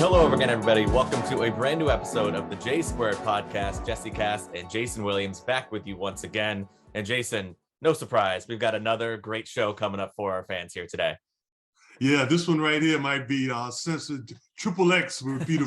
Hello again, everybody. Welcome to a brand new episode of the J Squared podcast. Jesse Kass and Jayson Williams back with you once again. And Jayson, no surprise, we've got another great show coming up for our fans here today. Yeah, this one right here might be censored Triple X with Peter.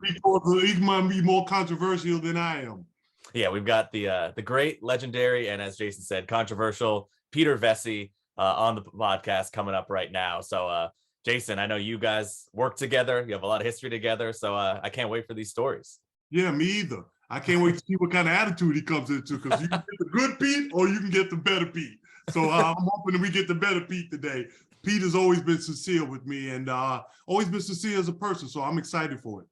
He might be more controversial than I am. Yeah, we've got the great, legendary, and as Jayson said, controversial Peter Vecsey on the podcast coming up right now. So, Jayson, I know you guys work together. You have a lot of history together. So I can't wait for these stories. Yeah, me either. I can't wait to see what kind of attitude he comes into, because you can get the good Pete or you can get the better Pete. So I'm hoping that we get the better Pete today. Pete has always been sincere with me and always been sincere as a person. So I'm excited for it.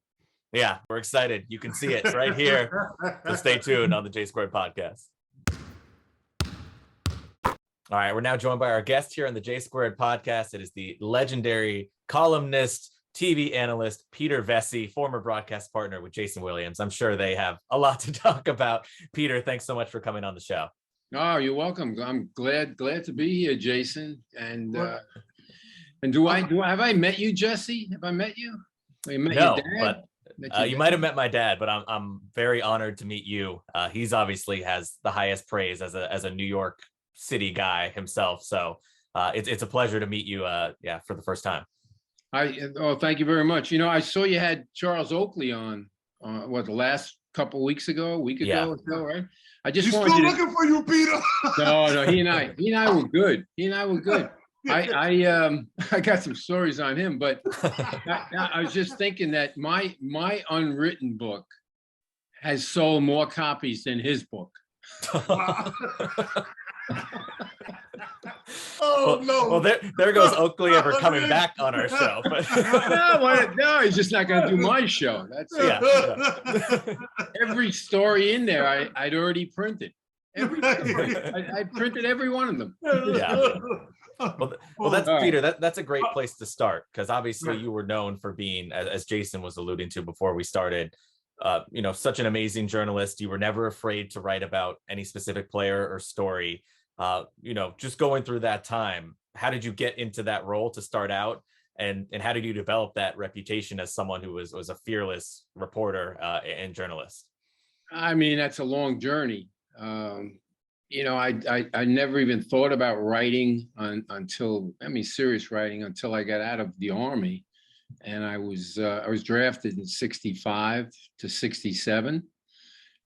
Yeah, we're excited. You can see it right here. So stay tuned on the J Squared podcast. All right, we're now joined by our guest here on the J Squared podcast. It is the legendary columnist, TV analyst, Peter Vecsey, former broadcast partner with Jayson Williams. I'm sure they have a lot to talk about. Peter, thanks so much for coming on the show. Oh, you're welcome. I'm glad to be here, Jayson. And have I met you, Jesse? Have I met you? Have met no, your dad? but you might have met my dad, but I'm very honored to meet you. He's obviously has the highest praise as a New York City guy himself. So it's a pleasure to meet you. For the first time. Thank you very much. You know, I saw you had Charles Oakley on the last couple weeks ago, a week ago or so, right? I just wanted still looking for you, Peter. No, he and I were good. I got some stories on him, but I was just thinking that my unwritten book has sold more copies than his book. Oh, no. Well, there goes Oakley ever coming back on our show. But no, he's just not going to do my show. That's it. Every story in there I'd already printed. Every story. I printed every one of them. Yeah. Well, that's Peter. That's a great place to start, because obviously you were known for being, as Jayson was alluding to before we started, such an amazing journalist. You were never afraid to write about any specific player or story. Just going through that time, how did you get into that role to start out, and how did you develop that reputation as someone who was a fearless reporter and journalist? I mean, that's a long journey. I never even thought about writing serious writing until I got out of the Army, and I was drafted in 65 to 67.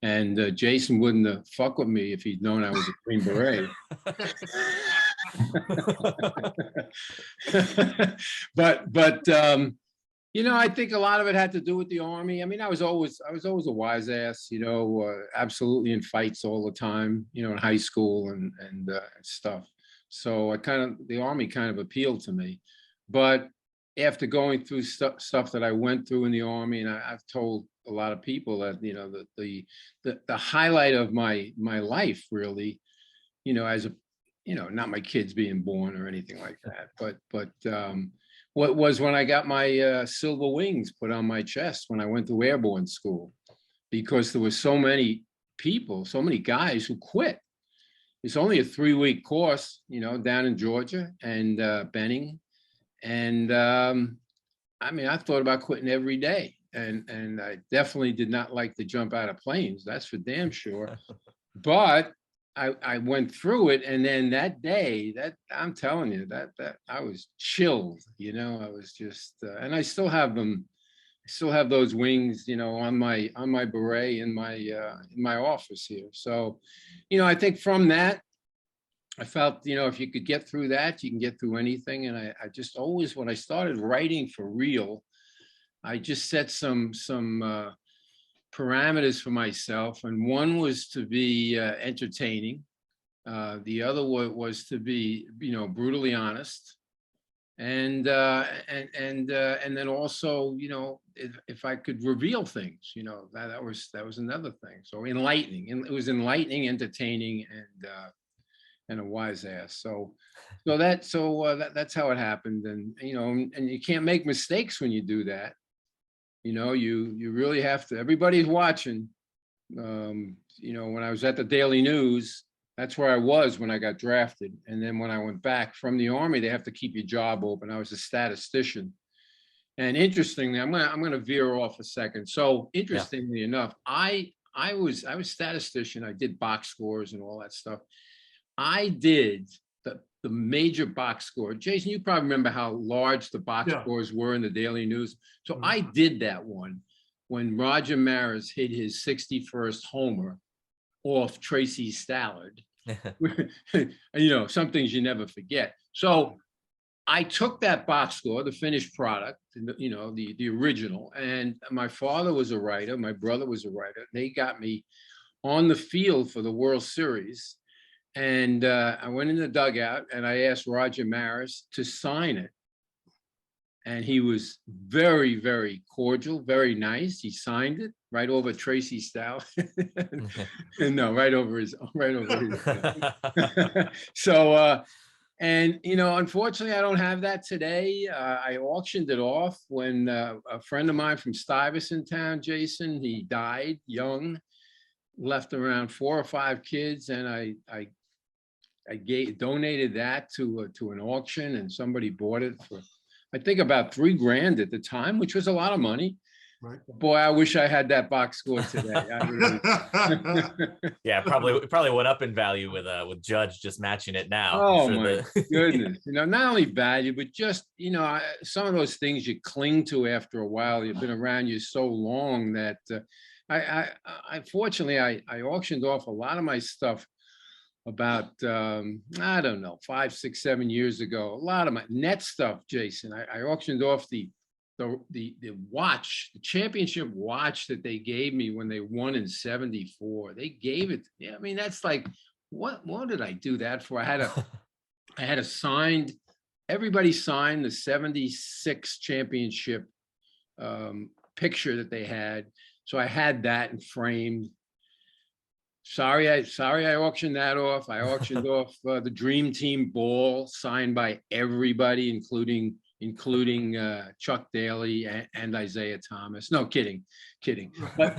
And Jayson wouldn't have fucked with me if he'd known I was a Green Beret. but I think a lot of it had to do with the Army. I mean, I was always a wise ass, absolutely in fights all the time, in high school and stuff. So the Army kind of appealed to me. But after going through stuff that I went through in the Army, and I've told a lot of people that the highlight of my life really, as a not my kids being born or anything like that, but what was when I got my silver wings put on my chest when I went to airborne school, because there were so many people, so many guys who quit. It's only a 3-week course, down in Georgia and Benning. And I thought about quitting every day. And I definitely did not like to jump out of planes. That's for damn sure. But I went through it. And then that day, I'm telling you, that I was chilled, I was just, and I still have them. I still have those wings, on my beret in my office here. So, I think from that, I felt, if you could get through that, you can get through anything. And I just always, when I started writing for real, I just set some parameters for myself. And one was to be entertaining. The other was to be, brutally honest. And then also, if I could reveal things, that was another thing. So enlightening, and it was enlightening, entertaining, and a wise ass. So that's how it happened. And and you can't make mistakes when you do that. You really have to. Everybody's watching. When I was at the Daily News, that's where I was when I got drafted. And then when I went back from the Army, they have to keep your job open. I was a statistician. And interestingly, I'm gonna veer off a second. So interestingly enough, I was statistician. I did box scores and all that stuff. I did the major box score. Jayson, you probably remember how large the box scores were in the Daily News. So I did that one when Roger Maris hit his 61st homer off Tracy Stallard. You know, some things you never forget. So I took that box score, the finished product, you know, the original, and my father was a writer, my brother was a writer. They got me on the field for the World Series. And I went in the dugout and I asked Roger Maris to sign it. And he was very, very cordial, very nice. He signed it right over Tracy Stallard. No, right over his. So, and, you know, unfortunately, I don't have that today. I auctioned it off when a friend of mine from Stuyvesant town, Jayson, he died young, left around 4 or 5 kids, and I donated that to an auction, and somebody bought it for, I think, about $3,000 at the time, which was a lot of money. Right. Boy, I wish I had that box score today. Yeah, probably went up in value with Judge just matching it now. Oh my goodness! You know, not only value, but just, you know, some of those things you cling to after a while. You've been around you so long that I fortunately I auctioned off a lot of my stuff about I don't know, 5, 6, 7 years ago. A lot of my net stuff, Jayson. I auctioned off the watch, the championship watch that they gave me when they won in '74. They gave it. Yeah, I mean, that's like, what did I do that for? I had a signed, everybody signed the '76 championship picture that they had. So I had that and framed. Sorry, I auctioned that off. I auctioned off the Dream Team ball signed by everybody, including Chuck Daly and Isaiah Thomas. No, kidding. But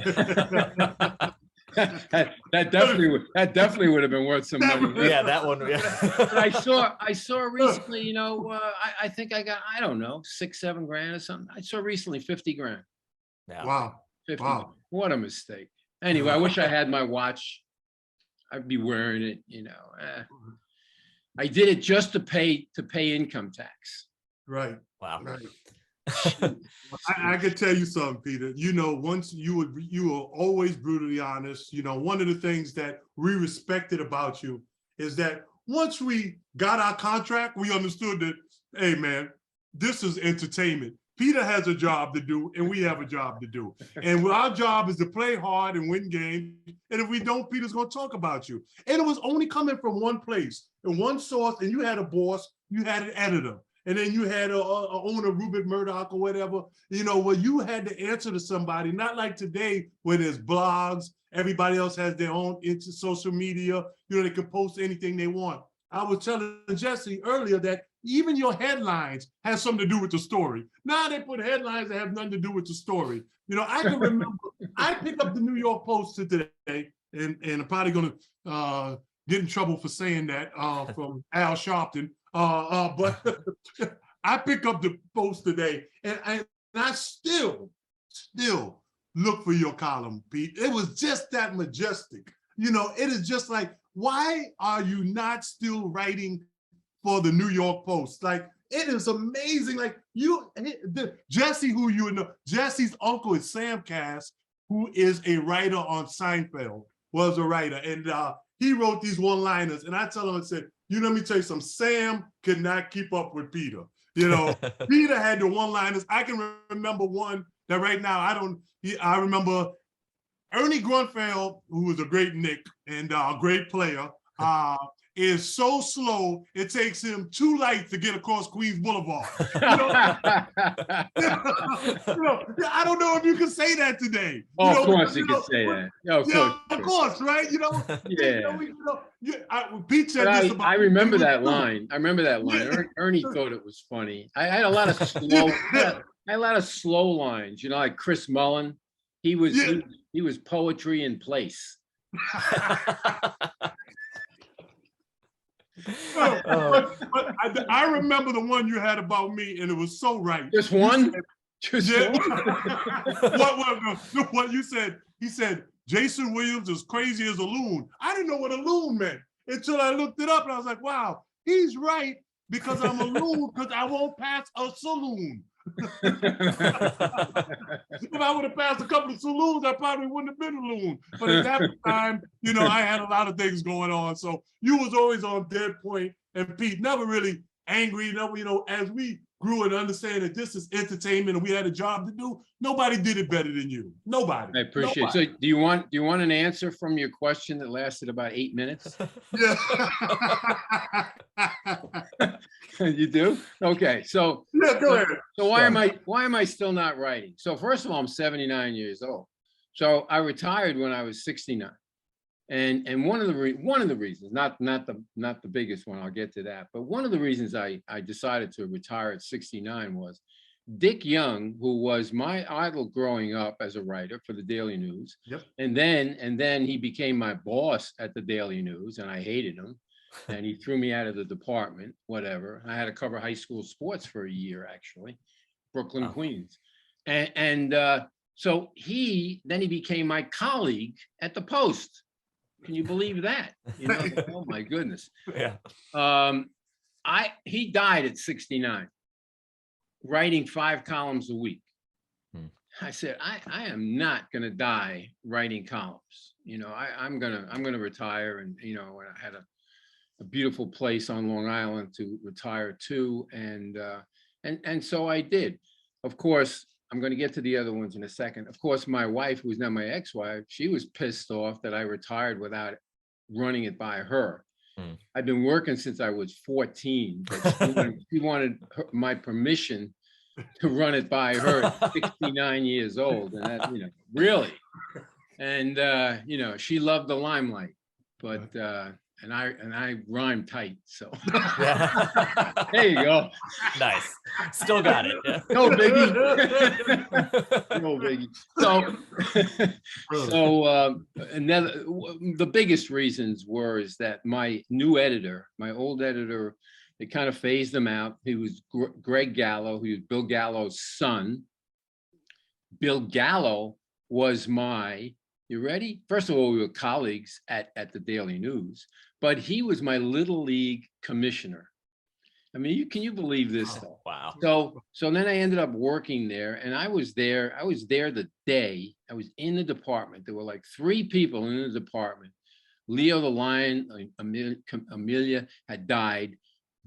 that definitely would have been worth some money. Yeah, that one. Yeah. I saw recently. You know, I think I got, I don't know, 6, 7 grand or something. I saw recently 50 grand. Yeah. Wow. 50. Wow. What a mistake. Anyway, I wish I had my watch. I'd be wearing it, you know. I did it just to pay income tax. Right. Wow. Right. I could tell you something, Peter. You know, once you were always brutally honest. You know, one of the things that we respected about you is that once we got our contract, we understood that, hey man, this is entertainment. Peter has a job to do, and we have a job to do. And our job is to play hard and win games. And if we don't, Peter's going to talk about you. And it was only coming from one place and one source. And you had a boss, you had an editor, and then you had a owner, Rupert Murdoch or whatever. You know, where you had to answer to somebody. Not like today, where there's blogs. Everybody else has their own social media. You know, they can post anything they want. I was telling Jesse earlier that even your headlines has something to do with the story. Now they put headlines that have nothing to do with the story. You know, I can remember, I picked up the New York Post today, and I'm probably going to get in trouble for saying that from Al Sharpton. But I picked up the Post today, and I still look for your column, Pete. It was just that majestic. You know, it is just like, why are you not still writing for the New York Post? Like, it is amazing. Like, Jesse, who you know, Jesse's uncle is Sam Kass, who is a writer on Seinfeld, was a writer. And he wrote these one-liners. And I tell him, I said, you know, let me tell you something, Sam could not keep up with Peter. You know, Peter had the one-liners. I can remember one that right now, I remember Ernie Grunfeld, who was a great Knick and a great player, is so slow, it takes him 2 lights to get across Queens Boulevard. You know? I don't know if you can say that today. Oh, of course you can say that. Yeah, of course, right? You know, yeah. Pete said this about. I remember that line. Yeah. Ernie thought it was funny. I had a lot of slow lines. You know, like Chris Mullen. He was poetry in place. But I remember the one you had about me, and it was so right. Just one? Yeah. What you said? He said Jayson Williams is crazy as a loon. I didn't know what a loon meant until I looked it up, and I was like, wow, he's right, because I'm a loon because I won't pass a saloon. If I would have passed a couple of saloons, I probably wouldn't have been a loon. But at that time, I had a lot of things going on. So you was always on dead point, and Pete never really angry. As we grew and understand that this is entertainment and we had a job to do, nobody did it better than you. Nobody. I appreciate it. So do you want an answer from your question that lasted about 8 minutes? Yeah. You do? Okay. So yeah, go ahead. So why am I still not writing? So first of all, I'm 79 years old. So I retired when I was 69. And one of the reasons, not the biggest one, I'll get to that, but one of the reasons I decided to retire at 69 was Dick Young, who was my idol growing up as a writer for the Daily News. Yep. And then he became my boss at the Daily News, and I hated him. And he threw me out of the department, whatever. I had to cover high school sports for a year, actually, Brooklyn, Queens. So he became my colleague at the Post. Can you believe that? Oh my goodness. Yeah. He died at 69, writing 5 columns a week. I said, I am not going to die writing columns. I'm going to retire, and and I had a beautiful place on Long Island to retire to, and so I did. Of course, I'm going to get to the other ones in a second. Of course, my wife, who's now my ex-wife, she was pissed off that I retired without running it by her. I've been working since I was 14, but she wanted my permission to run it by her at 69 years old, and that, really. And she loved the limelight, but and I rhyme tight, so there you go. Nice, still got it. Yeah. No biggie. No biggie. So the biggest reasons is that my new editor, my old editor, it kind of phased him out. He was Greg Gallo, who was Bill Gallo's son. Bill Gallo was you ready? First of all, we were colleagues at the Daily News, but he was my Little League commissioner. I mean, can you believe this stuff? Wow. So then I ended up working there, and I was there the day I was in the department. There were like 3 people in the department. Leo the Lion, Amelia had died,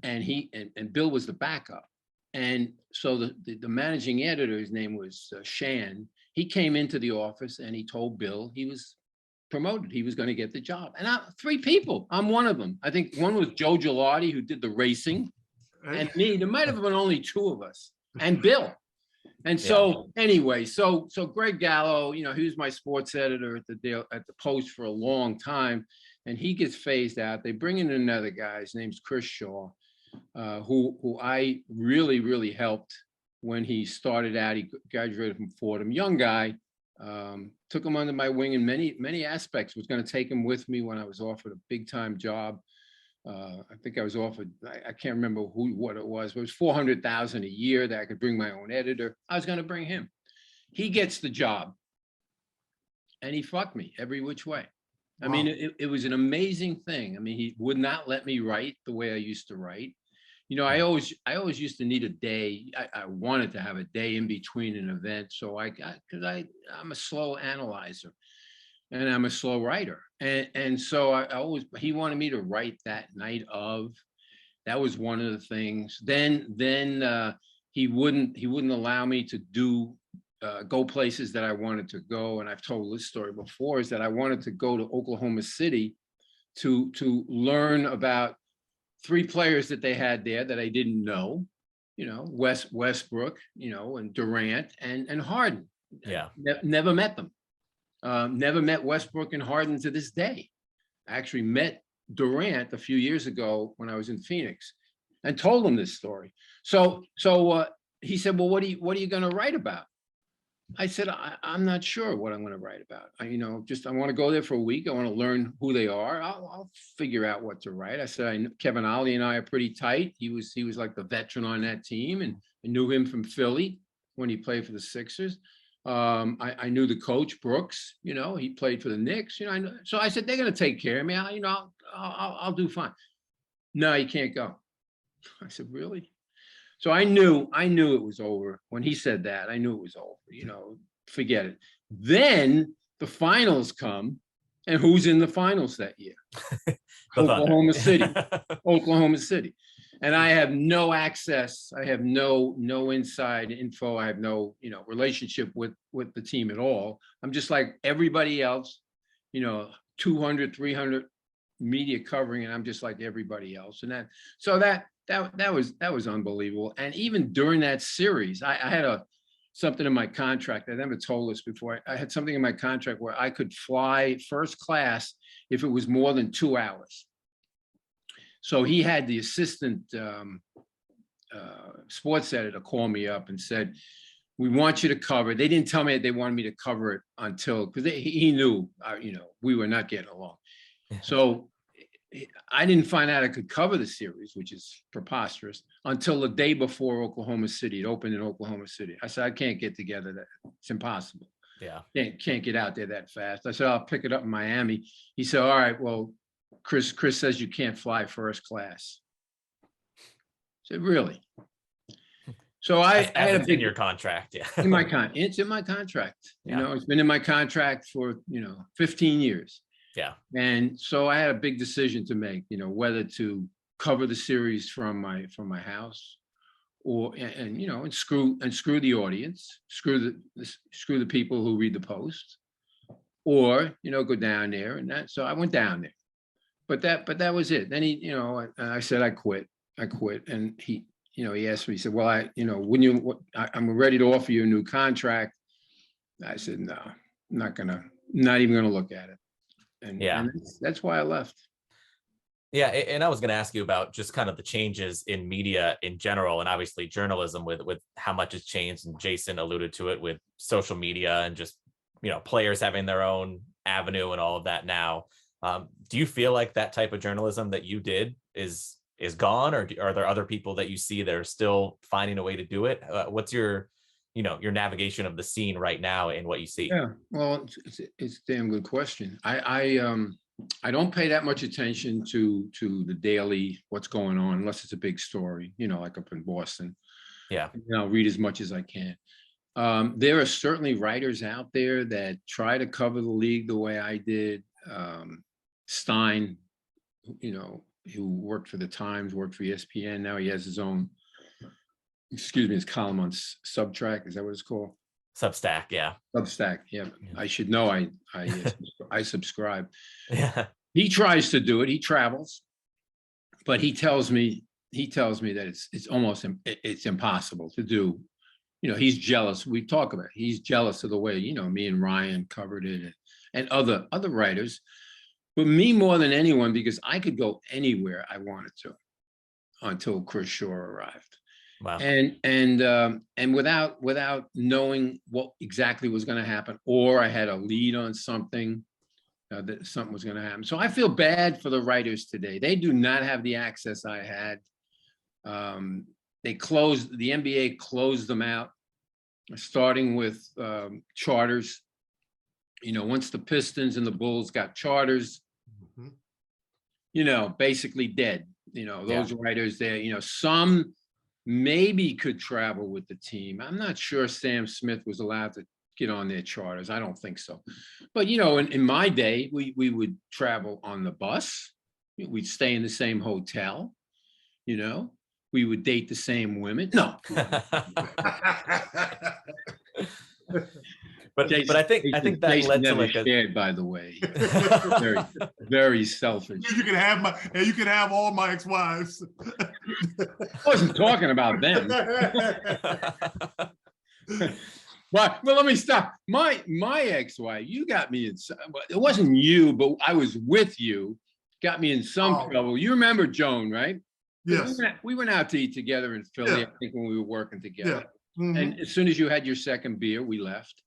and Bill was the backup. And so the managing editor, his name was Shan. He came into the office and he told Bill he was promoted. He was going to get the job. And 3 people, I'm one of them. I think one was Joe Gilardi, who did the racing, and me. There might have been only 2 of us, and Bill. And so anyway, so Greg Gallo, he was my sports editor at the Post for a long time, and he gets phased out. They bring in another guy. His name's Chris Shaw, who I really, really helped when he started out. He graduated from Fordham, young guy. Took him under my wing in many aspects. Was going to take him with me when I was offered a big time job. I think I was offered, I can't remember what it was, but it was $400,000 a year that I could bring my own editor. I was going to bring him. He gets the job, and he fucked me every which way. Wow. I mean, it was an amazing thing. I mean, he would not let me write the way I used to write. I always used to need a day. I wanted to have a day in between an event. So because I'm a slow analyzer and I'm a slow writer. And so he wanted me to write that night of. That was one of the things. Then he wouldn't allow me to go places that I wanted to go. And I've told this story before, is that I wanted to go to Oklahoma City to learn about 3 players that they had there that I didn't know, Westbrook, and Durant and Harden. Yeah. Never met them. Never met Westbrook and Harden to this day. I actually met Durant a few years ago when I was in Phoenix and told him this story. So he said, well, what are you going to write about? I said, I'm not sure what I'm going to write about. I want to go there for a week. I want to learn who they are. I'll figure out what to write. I said, Kevin Ollie and I are pretty tight. He was like the veteran on that team, and I knew him from Philly. when he played for the Sixers. I knew the coach, Brooks, he played for the Knicks, I know. So I said, they're going to take care of me. I'll do fine. No, you can't go. I said, really? So I knew it was over. When he said that, I knew it was over, forget it. Then the finals come, and who's in the finals that year? Oklahoma City. And I have no access. I have no inside info. I have no, relationship with the team at all. I'm just like everybody else, 200, 300 media covering, and I'm just like everybody else. And that was unbelievable. And even during that series, I had something in my contract. I never told this before. I had something in my contract where I could fly first class if it was more than 2 hours. So he had the assistant sports editor call me up and said, we want you to cover. They didn't tell me that they wanted me to cover it until, because he knew, we were not getting along. So I didn't find out I could cover the series, which is preposterous, until the day before Oklahoma City. It opened in Oklahoma City. I said, I can't get together. It's impossible. Yeah. Can't get out there that fast. I said, I'll pick it up in Miami. He said, all right, well, Chris says you can't fly first class. I said, really? So I had a big, in your contract. Yeah. It's in my contract. Yeah. It's been in my contract for, 15 years. Yeah. And so I had a big decision to make, whether to cover the series from my house and screw the audience, screw the people who read the Post, or, go down there. And so I went down there. But that was it. Then he, I said, I quit. And he, he asked me, he said, well, I'm ready to offer you a new contract. I said, no, not even gonna look at it. And that's why I left. Yeah. And I was going to ask you about just kind of the changes in media in general, and obviously journalism with how much has changed. And Jayson alluded to it with social media and just, players having their own avenue and all of that now. Do you feel like that type of journalism that you did is gone, or are there other people that you see that are still finding a way to do it? What's your navigation of the scene right now and what you see? Yeah, well, it's a damn good question. I don't pay that much attention to the daily, what's going on, unless it's a big story, like up in Boston. Yeah. I'll read as much as I can. There are certainly writers out there that try to cover the league the way I did. Stein, who worked for the Times, worked for ESPN. Now he has his own, his column on Subtrack. Is that what it's called? Substack, yeah. Substack, yeah. I should know. I subscribe. Yeah. He tries to do it. He travels, but he tells me that it's almost impossible to do. He's jealous. We talk about it. He's jealous of the way me and Ryan covered it, and other writers. But me more than anyone, because I could go anywhere I wanted to until Chris Shore arrived. Wow. And without knowing what exactly was going to happen, or I had a lead on something, that something was going to happen. So I feel bad for the writers today. They do not have the access I had. The NBA closed them out, starting with charters. Once the Pistons and the Bulls got charters, basically dead. Those writers there, some maybe could travel with the team. I'm not sure Sam Smith was allowed to get on their charters. I don't think so. But, in my day, we would travel on the bus. We'd stay in the same hotel, we would date the same women. No. But I think that Jayson led to never like a shared, by the way. Very, very selfish. You can have all my ex-wives. I wasn't talking about them. Well, let me stop. My ex-wife, you got me in. It wasn't you, but I was with you. Got me in some trouble. You remember Joan, right? Yes. We went out to eat together in Philly. I think when we were working together. Yeah. Mm-hmm. And as soon as you had your second beer, we left.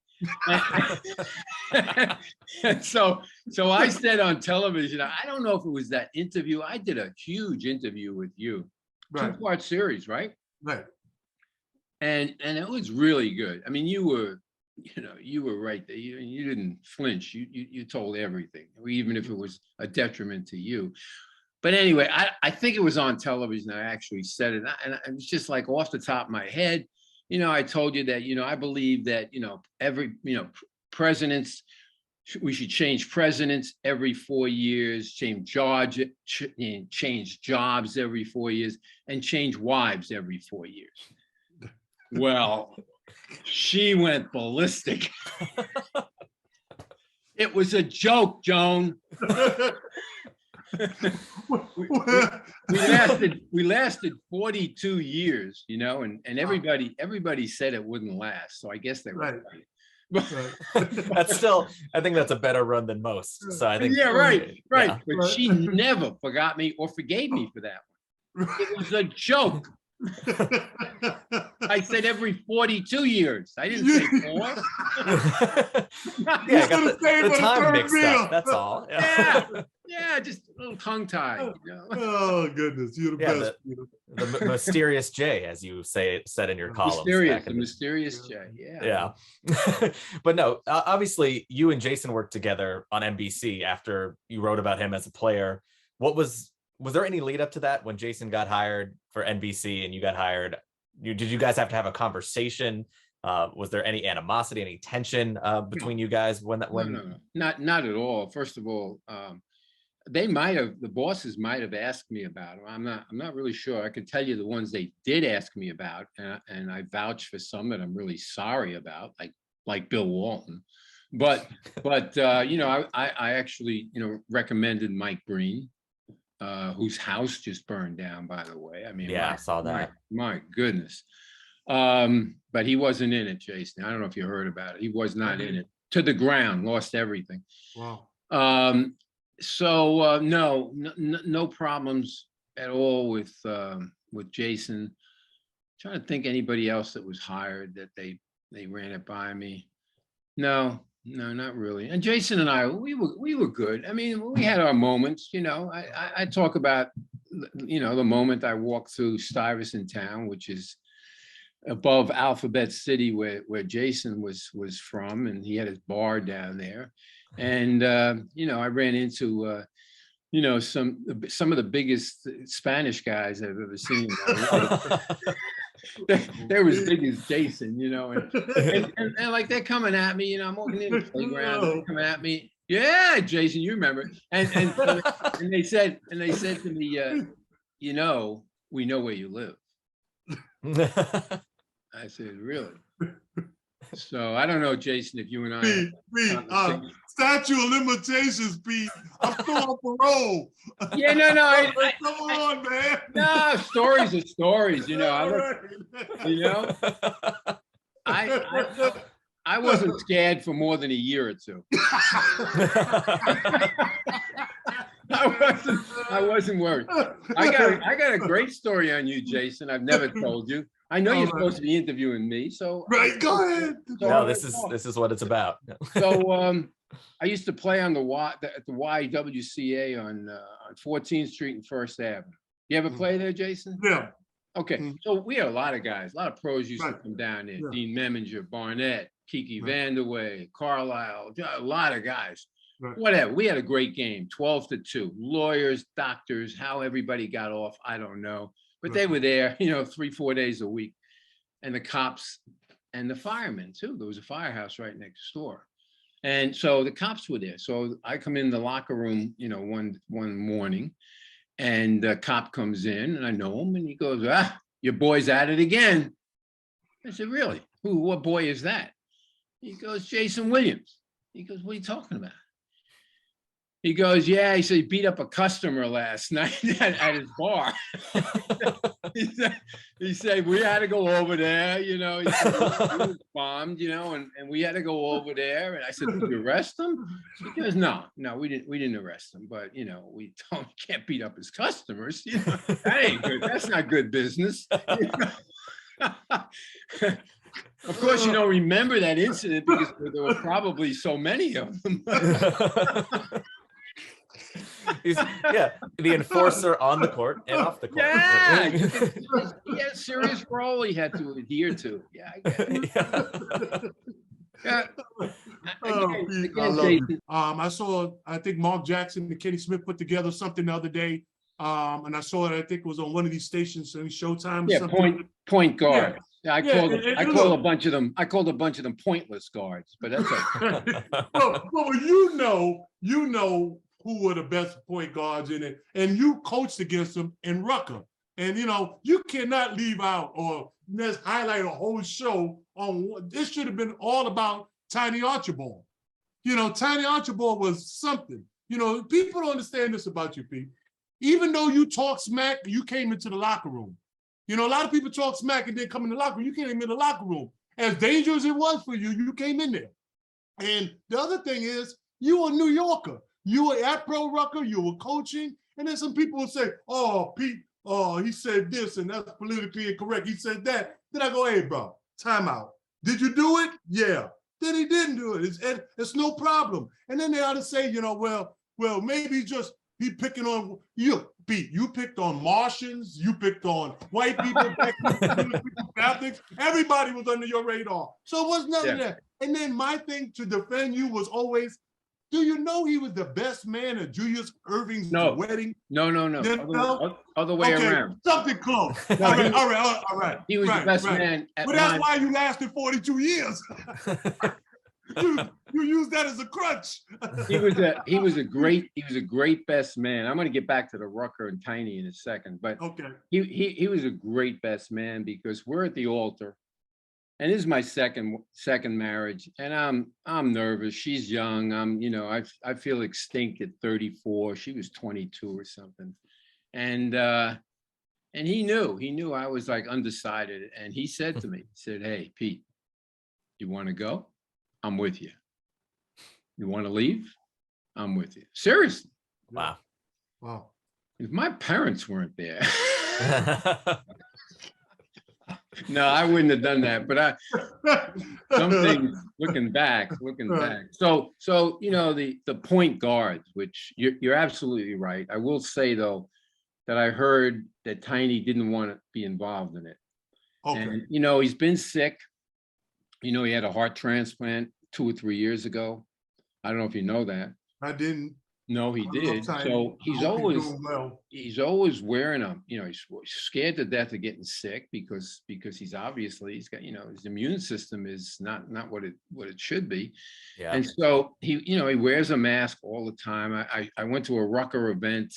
And so I said on television, I don't know if it was that interview. I did a huge interview with you, right. 2-part series, right? Right. And it was really good. I mean, you were right there. You didn't flinch. You told everything, even if it was a detriment to you. But anyway, I think it was on television. I actually said it, and it was just like off the top of my head. I told you that, I believe that, every, presidents, we should change presidents every 4 years, change jobs every 4 years, and change wives every 4 years. Well, she went ballistic. It was a joke, Joan. we lasted 42 years, and everybody said it wouldn't last. So I guess they were right. That's still, I think that's a better run than most. So I think right. Yeah. But she never forgot me or forgave me for that one. It was a joke. I said every 42 years. I didn't say 4. Yeah, I got the time mixed up. That's all. Yeah, just a little tongue-tied. Oh goodness, you're the best. The mysterious J, as you said in your columns. The mysterious J. Yeah. But no, obviously you and Jayson worked together on NBC after you wrote about him as a player. Was there any lead up to that when Jayson got hired for NBC and you got hired? Did you guys have to have a conversation? Was there any animosity, any tension between you guys when that? No, not at all. First of all, the bosses might have asked me about him. I'm not really sure. I can tell you the ones they did ask me about, and I vouch for some that I'm really sorry about, like Bill Walton. But I actually recommended Mike Breen, whose house just burned down, by the way. I mean, I saw that. My goodness. But he wasn't in it, Jayson. I don't know if you heard about it. He was not in it. To the ground, lost everything. Wow. So no problems at all with Jayson. Trying to think anybody else that was hired that they ran it by me. No, not really. And Jayson and I, we were good. I mean, we had our moments. I talk about the moment I walked through Stuyvesant Town, which is above Alphabet City, where Jayson was from, and he had his bar down there. And I ran into some of the biggest Spanish guys I've ever seen. They're as big as Jayson, and like they're coming at me. I'm walking in the playground, they're coming at me. Yeah, Jayson, you remember? And they said to me, we know where you live. I said, really? So I don't know, Jayson, if you and I statute of limitations, Pete. I'm still on parole. Yeah, no. Come on, man. No, stories are stories, I wasn't scared for more than a year or two. I wasn't worried. I got a great story on you, Jayson. I've never told you. I know you're supposed to be interviewing me, so right. Go ahead. No, this is what it's about. So I used to play on at the YWCA on 14th Street and First Avenue. You ever play there, Jayson? Yeah. Okay. So we had a lot of guys, a lot of pros used to come down there. Yeah. Dean Meminger, Barnett, Kiki Vandeweghe, Carlisle, a lot of guys. Right. Whatever. We had a great game, 12-2. Lawyers, doctors, how everybody got off, I don't know. But they were there, 3-4 days a week. And the cops and the firemen, too. There was a firehouse right next door. And so the cops were there. So I come in the locker room, one morning, and the cop comes in, and I know him, and he goes, your boy's at it again. I said, really? What boy is that? He goes, Jayson Williams. He goes, what are you talking about? He goes, yeah, he said he beat up a customer last night at his bar. he said we had to go over there, he said he was bombed, and we had to go over there. And I said, did you arrest him? He goes, no, we didn't arrest him, but we can't beat up his customers. That ain't good. That's not good business. Of course, remember that incident because there were probably so many of them. He's the enforcer on the court and off the court. Yeah, he had a serious role he had to adhere to. Yeah, I get it. Yeah. Pete, I love you. I think Mark Jackson and Kenny Smith put together something the other day. And I saw it, I think it was on one of these stations, Showtime or something. Point guard. Yeah, I called a bunch of them pointless guards, but that's okay. well, you know who were the best point guards in it, and you coached against them in Rucker. And you cannot leave out or just highlight a whole show on this. Should have been all about Tiny Archibald. Tiny Archibald was something. People don't understand this about you, Pete. Even though you talk smack, you came into the locker room. A lot of people talk smack and then come in the locker room. You came in the locker room. As dangerous as it was for you, you came in there. And the other thing is, you were a New Yorker. You were at Pro Rucker, you were coaching, and then some people will say, oh, Pete, he said this, and that's politically incorrect. He said that. Then I go, hey, bro, time out. Did you do it? Yeah. Then he didn't do it. It's no problem. And then they ought to say, well, maybe just he picking on you, Pete. You picked on Martians. You picked on white people, black people, Catholics. Everybody was under your radar. So it was none of that. And then my thing to defend you was always, do you know he was the best man at Julius Erving's wedding? No. Other way around. Something close. All right. He was the best man. But that's why you lasted 42 years. You use that as a crutch. He was a great best man. I'm going to get back to the Rucker and Tiny in a second, but he was a great best man because we're at the altar, and this is my second marriage, and I'm nervous. She's young. I feel extinct at 34. She was 22 or something, and he knew I was like undecided, and he said to me, "Hey, Pete, you want to go? I'm with you. You want to leave? I'm with you." Seriously. Wow. If my parents weren't there, no, I wouldn't have done that. But some things looking back. So the point guards, which you're absolutely right. I will say though that I heard that Tiny didn't want to be involved in it. Okay. And he's been sick. He had a heart transplant 2 or 3 years ago. I don't know if you know that. I didn't. No, he did. So he's always wearing them. He's scared to death of getting sick because he's got his immune system is not what it should be. Yeah. And so he wears a mask all the time. I went to a Rucker event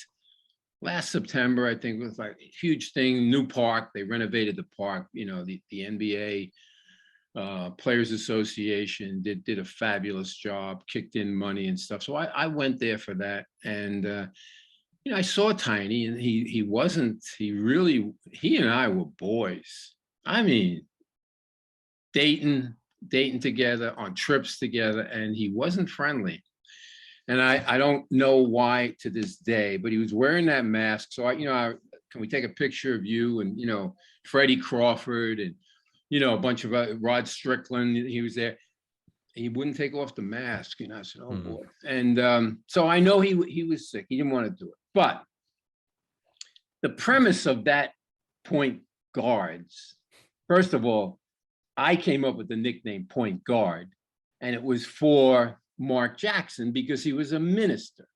last September. I think it was like a huge thing. New park. They renovated the park. The NBA. Players Association did a fabulous job, kicked in money and stuff. So I went there for that, and I saw Tiny, and he and I were boys. I mean, dating together, on trips together, and he wasn't friendly. And I don't know why to this day, but he was wearing that mask. So can we take a picture of you and Freddie Crawford and a bunch of Rod Strickland, he was there. He wouldn't take off the mask. I said, oh boy. And so I know he was sick. He didn't want to do it. But the premise of that point guards, first of all, I came up with the nickname point guard, and it was for Mark Jackson because he was a minister.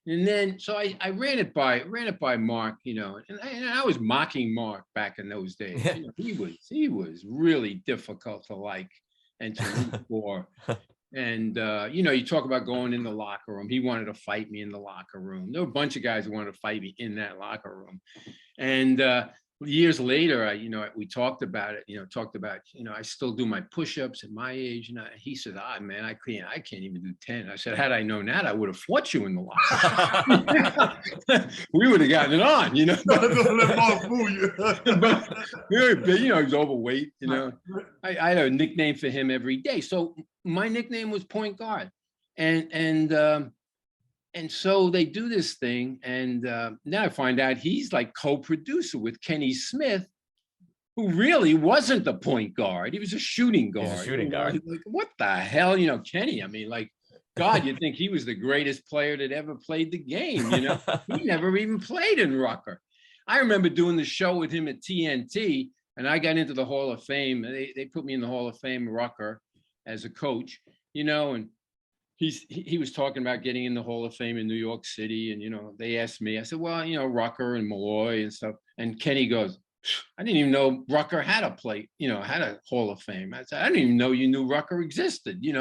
And then, so I ran it by Mark, and I was mocking Mark back in those days. He was really difficult to like and to root for. And, you talk about going in the locker room. He wanted to fight me in the locker room. There were a bunch of guys who wanted to fight me in that locker room. And years later, we talked about it, I still do my push-ups at my age. And he said, man, I can't even do 10. I said, had I known that, I would have fought you in the locker. We would have gotten it on, Don't let Mark fool you. But, he was overweight, I had a nickname for him every day. So my nickname was point guard. And so they do this thing, and now I find out he's like co-producer with Kenny Smith, who really wasn't the point guard. He was a shooting guard. He's a shooting guard. Like, what the hell, Kenny? I mean, like, God, you'd think he was the greatest player that ever played the game. He never even played in Rucker. I remember doing the show with him at TNT, and I got into the Hall of Fame. They put me in the Hall of Fame, Rucker, as a coach, and he was talking about getting in the Hall of Fame in New York City. And, they asked me, I said, well, Rucker and Malloy and stuff. And Kenny goes, I didn't even know Rucker had a Hall of Fame. I said, I didn't even know you knew Rucker existed. You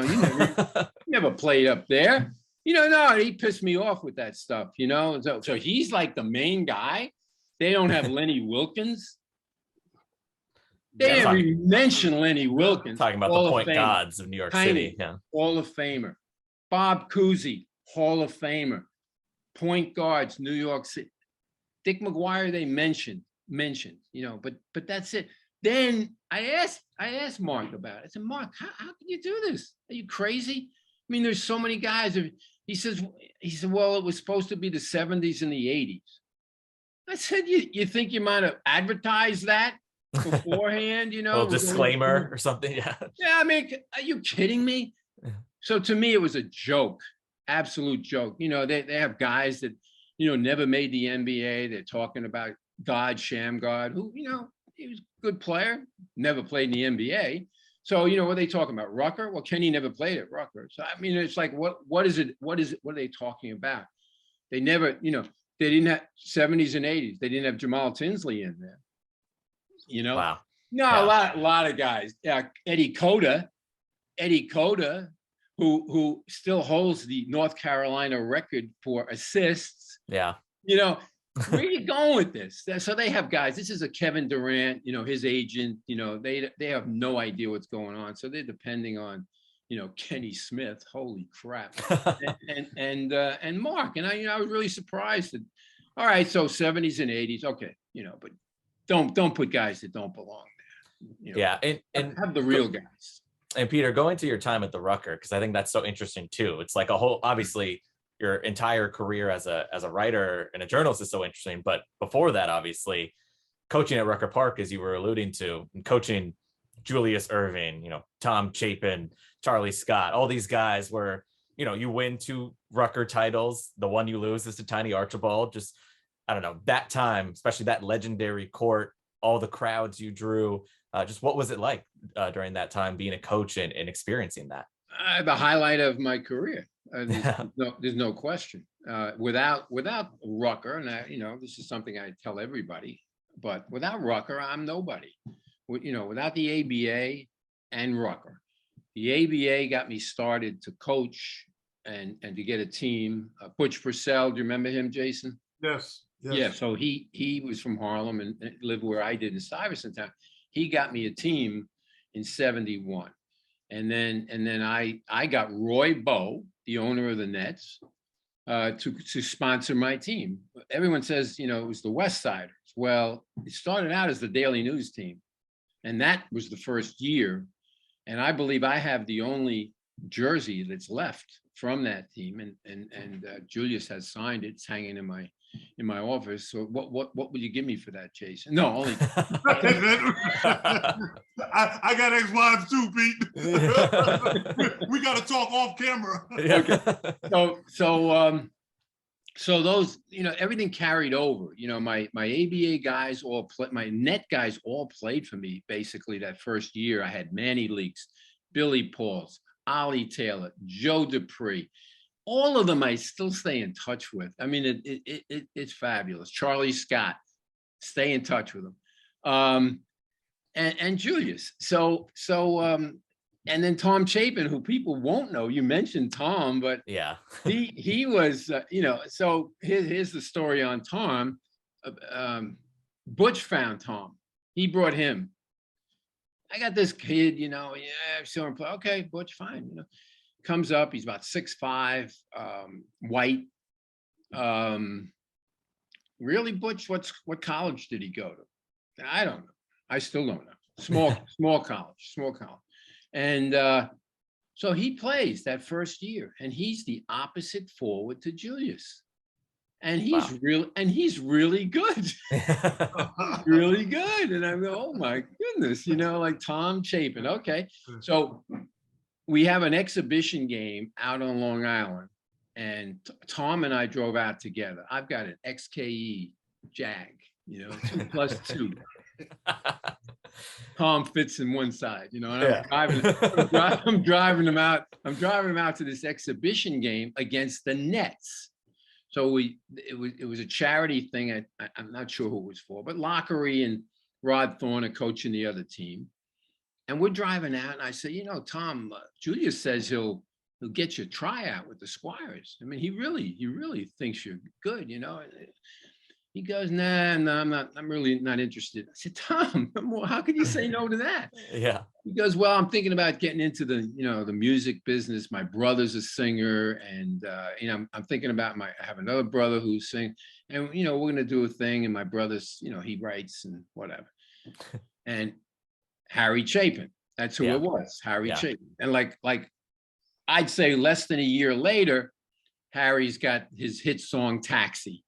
never played up there. No, he pissed me off with that stuff, So he's like the main guy. They don't have Lenny Wilkins. They didn't even mention Lenny Wilkins. Talking about the point gods of New York City. Yeah. Hall of Famer. Bob Cousy, Hall of Famer. Point guards, New York City. Dick McGuire, they mentioned, but that's it. Then I asked Mark about it. I said, Mark, how can you do this? Are you crazy? I mean, there's so many guys. He said, well, it was supposed to be the 70s and the 80s. I said, you think you might have advertised that beforehand, A little disclaimer or something? Yeah. Yeah, I mean, are you kidding me? So to me, it was a joke, absolute joke. They have guys that, never made the NBA. They're talking about God, Shamgod, who, he was a good player, never played in the NBA. So, what are they talking about? Rucker? Well, Kenny never played at Rucker. So, I mean, it's like, what is it? What are they talking about? They never, they didn't have 70s and 80s. They didn't have Jamal Tinsley in there. Wow. No, yeah. a lot of guys. Eddie Cota, who still holds the North Carolina record for assists. Yeah. Where are you going with this? So they have guys. This is a Kevin Durant, his agent. They have no idea what's going on. So they're depending on, Kenny Smith. Holy crap. and Mark. And I was really surprised that. All right, so 70s and 80s. Okay, but don't put guys that don't belong there. Yeah, and have the real guys. And Peter, going to your time at the Rucker, because I think that's so interesting too. It's like obviously your entire career as a writer and a journalist is so interesting. But before that, obviously, coaching at Rucker Park, as you were alluding to, and coaching Julius Erving, Tom Chapin, Charlie Scott, all these guys were, you win 2 Rucker titles. The one you lose is to Tiny Archibald. Just, I don't know, that time, especially that legendary court, all the crowds you drew. Just what was it like during that time being a coach and experiencing that? The highlight of my career. There's no question. Without Rucker, and this is something I tell everybody, but without Rucker, I'm nobody. Without the ABA and Rucker, the ABA got me started to coach and to get a team. Butch Purcell, do you remember him, Jayson? Yes. Yeah. So he was from Harlem and lived where I did in Stuyvesant Town. He got me a team in '71. And then I got Roy Bowe, the owner of the Nets, to sponsor my team. Everyone says, it was the West Siders. Well, it started out as the Daily News team. And that was the first year. And I believe I have the only jersey that's left from that team. And Julius has signed it. It's hanging in my office. So what would you give me for that, Jayson? No, only. I got ex-wives too, Pete. we got to talk off camera. Okay. So those, everything carried over. My ABA guys my net guys all played for me basically that first year. I had Manny Leaks, Billy Pauls, Ollie Taylor, Joe Dupree. All of them I still stay in touch with. I mean, it's fabulous. Charlie Scott, stay in touch with him. And Julius. So and then Tom Chapin, who people won't know. You mentioned Tom, but yeah, he was, so here's the story on Tom. Butch found Tom. He brought him. I got this kid, I've seen him play. Okay, Butch, fine, Comes up, he's about 6'5", white. Really, Butch, what college did he go to? I don't know. I still don't know. Small college. And so he plays that first year, and he's the opposite forward to Julius. And he's really good. Really good. And I go, oh my goodness, like Tom Chapin. Okay. So we have an exhibition game out on Long Island, and Tom and I drove out together. I've got an XKE Jag, 2+2. Tom fits in one side, and I'm driving him out. I'm driving him out to this exhibition game against the Nets. So it was a charity thing. I'm not sure who it was for, but Lockery and Rod Thorne are coaching the other team. And we're driving out, and I say, Tom, Julius says he'll get you a tryout with the Squires. I mean, he really thinks you're good, He goes, nah, I'm really not interested. I said, Tom, how can you say no to that? Yeah. He goes, well, I'm thinking about getting into the music business. My brother's a singer, and I'm thinking about I have another brother who's sing, and we're gonna do a thing, and my brother's, he writes and whatever. And Harry Chapin, that's who it was, Harry Chapin. And like I'd say less than a year later, Harry's got his hit song Taxi.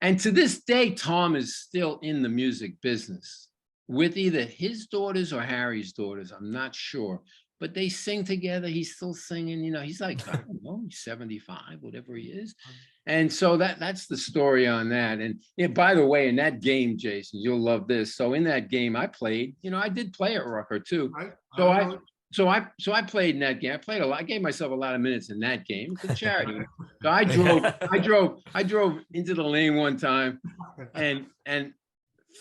And to this day, Tom is still in the music business with either his daughters or Harry's daughters. I'm not sure, but they sing together. He's still singing, he's like, I don't know, he's 75, whatever he is. And so that's the story on that. And by the way, in that game, Jayson, you'll love this. So in that game I played, I did play at Rucker too. So I played in that game. I played a lot. I gave myself a lot of minutes in that game. It's a charity. So I drove into the lane one time, and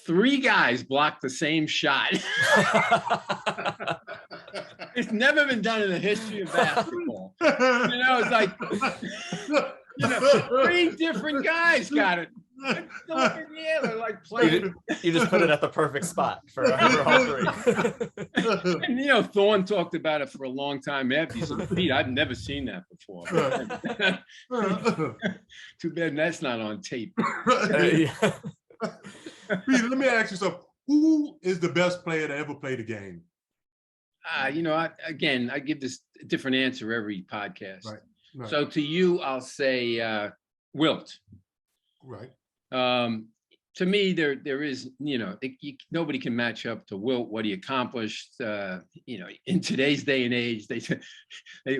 3 guys blocked the same shot. It's never been done in the history of basketball. It's like 3 different guys got it. Like playing. You just put it at the perfect spot for all 3. And Thorne talked about it for a long time after. He said, Pete, I've never seen that before. Too bad that's not on tape. Peter, let me ask you something. Who is the best player to ever play the game? I give this a different answer every podcast. Right. So to you, I'll say Wilt. Right. To me, there is, nobody can match up to Wilt, what he accomplished. In today's day and age, they say,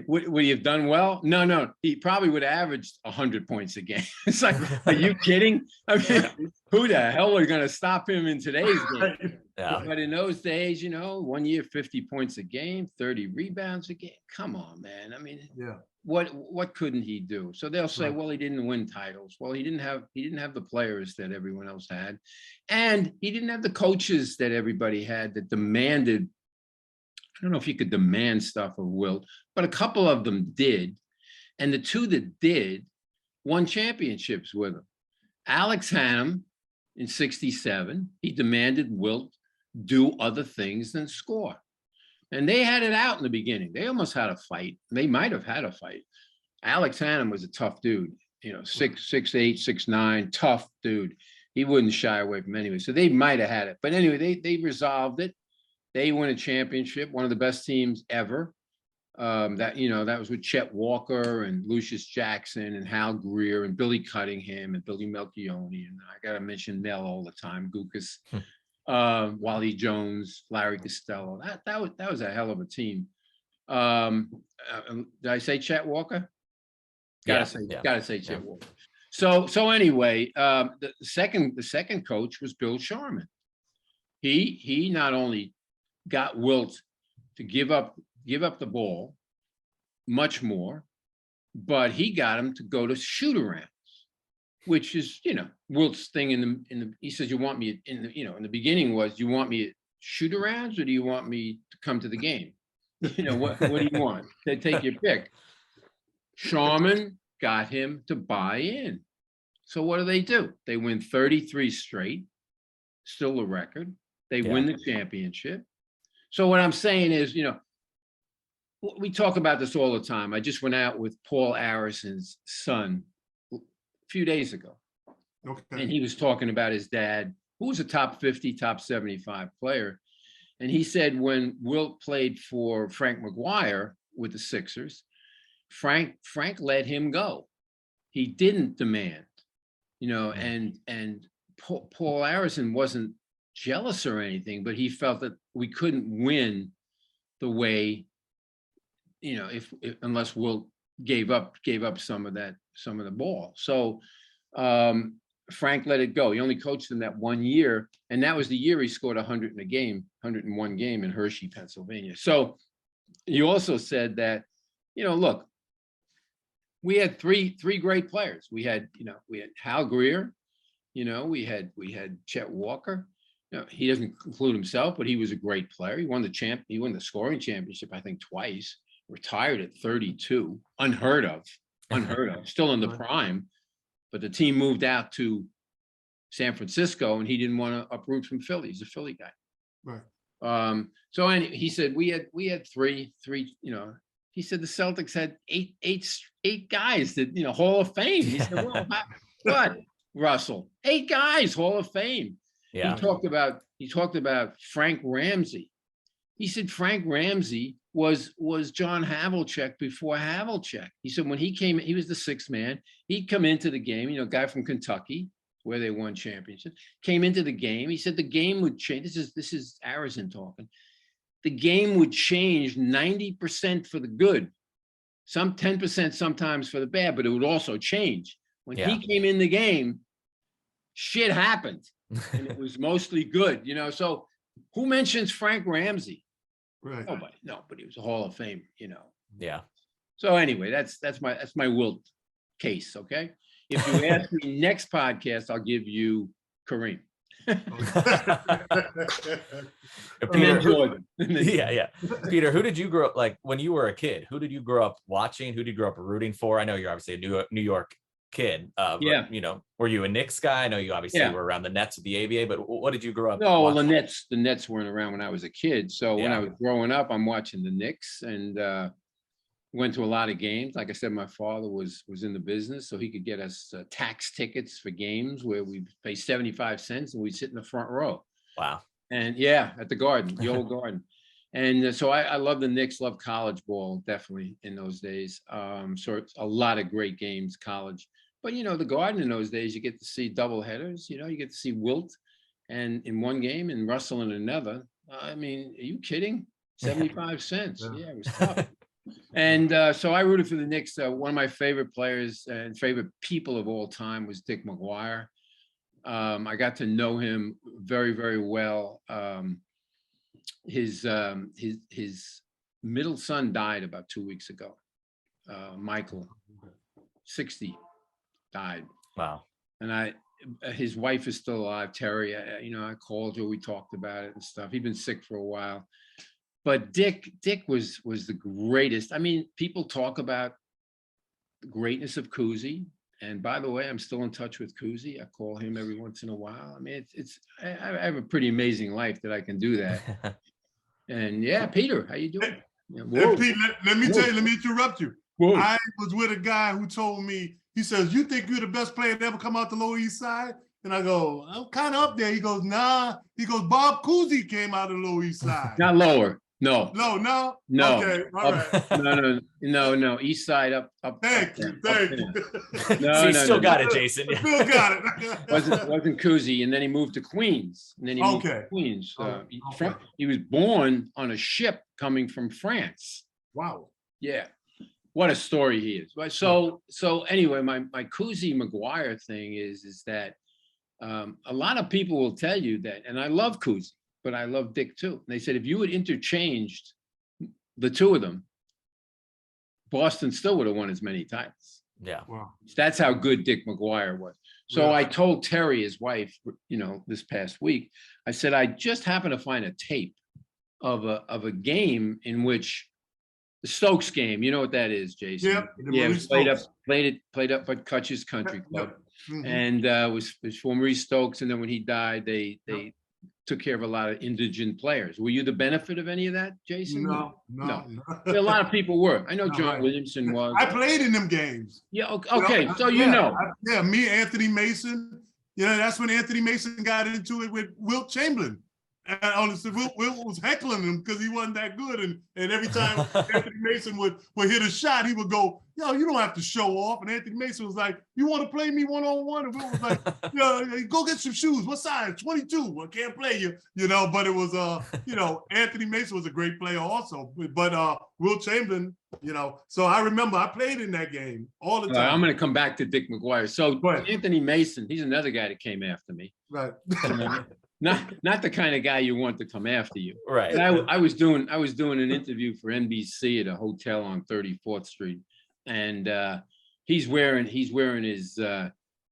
would he have done well? No, he probably would have averaged 100 points a game. It's like, are you kidding? I mean, who the hell are going to stop him in today's game? Yeah. But in those days, 1 year, 50 points a game, 30 rebounds a game. Come on, man. I mean, what couldn't he do? So they'll say, well, he didn't win titles. Well, he didn't have the players that everyone else had, and he didn't have the coaches that everybody had that demanded. I don't know if you could demand stuff of Wilt, but a couple of them did, and the 2 that did won championships with him. Alex Hannum in '67, he demanded Wilt do other things than score. And they had it out in the beginning. They almost had a fight. They might have had a fight. Alex Hannum was a tough dude, 6'8", 6'9", tough dude. He wouldn't shy away from anyone. So they might have had it. But anyway, they resolved it. They won a championship, one of the best teams ever. That was with Chet Walker and Lucius Jackson and Hal Greer and Billy Cunningham and Billy Melchione. And I got to mention Mel all the time, Gukas. Wally Jones, Larry Costello. That was a hell of a team. Did I say Chet Walker? Gotta say Chet Walker. So anyway, the second coach was Bill Sharman. He not only got Wilt to give up the ball much more, but he got him to go to shoot arounds, which is, Wilt's thing in the he says, you want me in the beginning was, you want me to shoot arounds or do you want me to come to the game? What do you want? They take your pick. Sharman got him to buy in. So what do? They win 33 straight, still a record. They win the championship. So what I'm saying is, we talk about this all the time. I just went out with Paul Arison's son a few days ago. Okay. And he was talking about his dad, who was a top 50, top 75 player. And he said when Wilt played for Frank McGuire with the Sixers, Frank let him go. He didn't demand, and Paul Arison wasn't jealous or anything, but he felt that we couldn't win the way if unless Wilt gave up some of the ball. So Frank let it go. He only coached him that 1 year, and that was the year he scored 100 in a game, 101 game in Hershey, Pennsylvania. So he also said that, look, we had three great players. We had Hal Greer, we had Chet Walker. He doesn't include himself, but he was a great player. He won the scoring championship, I think, twice. Retired at 32, unheard of, still in the prime. But the team moved out to San Francisco, and he didn't want to uproot from Philly. He's a Philly guy. Right. So anyway, he said we had three. He said the Celtics had eight guys that Hall of Fame. He said, well, what, Russell? 8 guys, Hall of Fame. Yeah. He talked about Frank Ramsey. He said Frank Ramsey was John Havlicek before Havlicek. He said when he came, he was the 6th man. He'd come into the game, guy from Kentucky, where they won championships, came into the game. He said the game would change. This is Arizin talking. The game would change 90% for the good, some 10% sometimes for the bad, but it would also change. When he came in the game, shit happened, and it was mostly good, So who mentions Frank Ramsey? Right. Nobody. No, but he was a Hall of Fame, Yeah. So anyway, that's my Wilt case. Okay. If you ask me next podcast, I'll give you Kareem. Peter, yeah. Peter, who did you grow up like when you were a kid? Who did you grow up watching? Who did you grow up rooting for? I know you're obviously a New York kid. But, were you a Knicks guy? I know you obviously were around the Nets with the ABA, but what did you grow up? No, well, the Nets weren't around when I was a kid. So when I was growing up, I'm watching the Knicks, and went to a lot of games. Like I said, my father was in the business, so he could get us tax tickets for games where we pay 75 cents and we'd sit in the front row. Wow. And at the Garden, the old Garden. And so I love the Knicks, love college ball, definitely in those days. So it's a lot of great games, college. But, the Garden in those days, you get to see double headers, you get to see Wilt and in one game and Russell in another. I mean, are you kidding? 75 cents. Yeah, it was tough. And so I rooted for the Knicks. One of my favorite players and favorite people of all time was Dick McGuire. I got to know him very, very well. His middle son died about 2 weeks ago. Michael, 60, died. Wow. And his wife is still alive, Terry. I called her. We talked about it and stuff. He'd been sick for a while. But Dick was the greatest. I mean, people talk about the greatness of Cousy. And by the way, I'm still in touch with Cousy. I call him every once in a while. I mean, I have a pretty amazing life that I can do that. And Peter, how you doing? Hey, Pete, let me tell you, let me interrupt you. Whoa. I was with a guy who told me, he says, you think you're the best player to ever come out the Lower East Side? And I go, I'm kind of up there. He goes, nah. He goes, Bob Cousy came out of the Lower East Side. Not lower. No. No. Okay, all right. No. East side up. Thank you. No, so you still got it, Jayson. Still got it. wasn't Cousy, and then he moved to Queens. He was born on a ship coming from France. Wow. Yeah. What a story he is. So anyway, my Cousy McGuire thing is that a lot of people will tell you that, and I love Cousy, but I love Dick too. And they said, if you had interchanged the two of them, Boston still would have won as many titles. Yeah. Wow. That's how good Dick McGuire was. So I told Terry, his wife, this past week, I said, I just happened to find a tape of a game in which the Stokes game, you know what that is, Jayson? Yep. Yeah, it was played up at Kutch's Country Club. Mm-hmm. And was for Maurice Stokes. And then when he died, they took care of a lot of indigent players. Were you the benefit of any of that, Jayson? No. A lot of people were. I know John Williamson was. I played in them games. Yeah. Okay. Me, Anthony Mason. That's when Anthony Mason got into it with Wilt Chamberlain. And honestly, Will was heckling him because he wasn't that good. And every time Anthony Mason would hit a shot, he would go, yo, you don't have to show off. And Anthony Mason was like, you want to play me one-on-one? And Will was like, go get some shoes. What size? 22. I can't play you. But it was, Anthony Mason was a great player also. But Will Chamberlain, so I remember I played in that game all the time. I'm going to come back to Dick McGuire. So Anthony Mason, he's another guy that came after me. Right. Not the kind of guy you want to come after you. Right. I was doing an interview for NBC at a hotel on 34th Street, and he's wearing his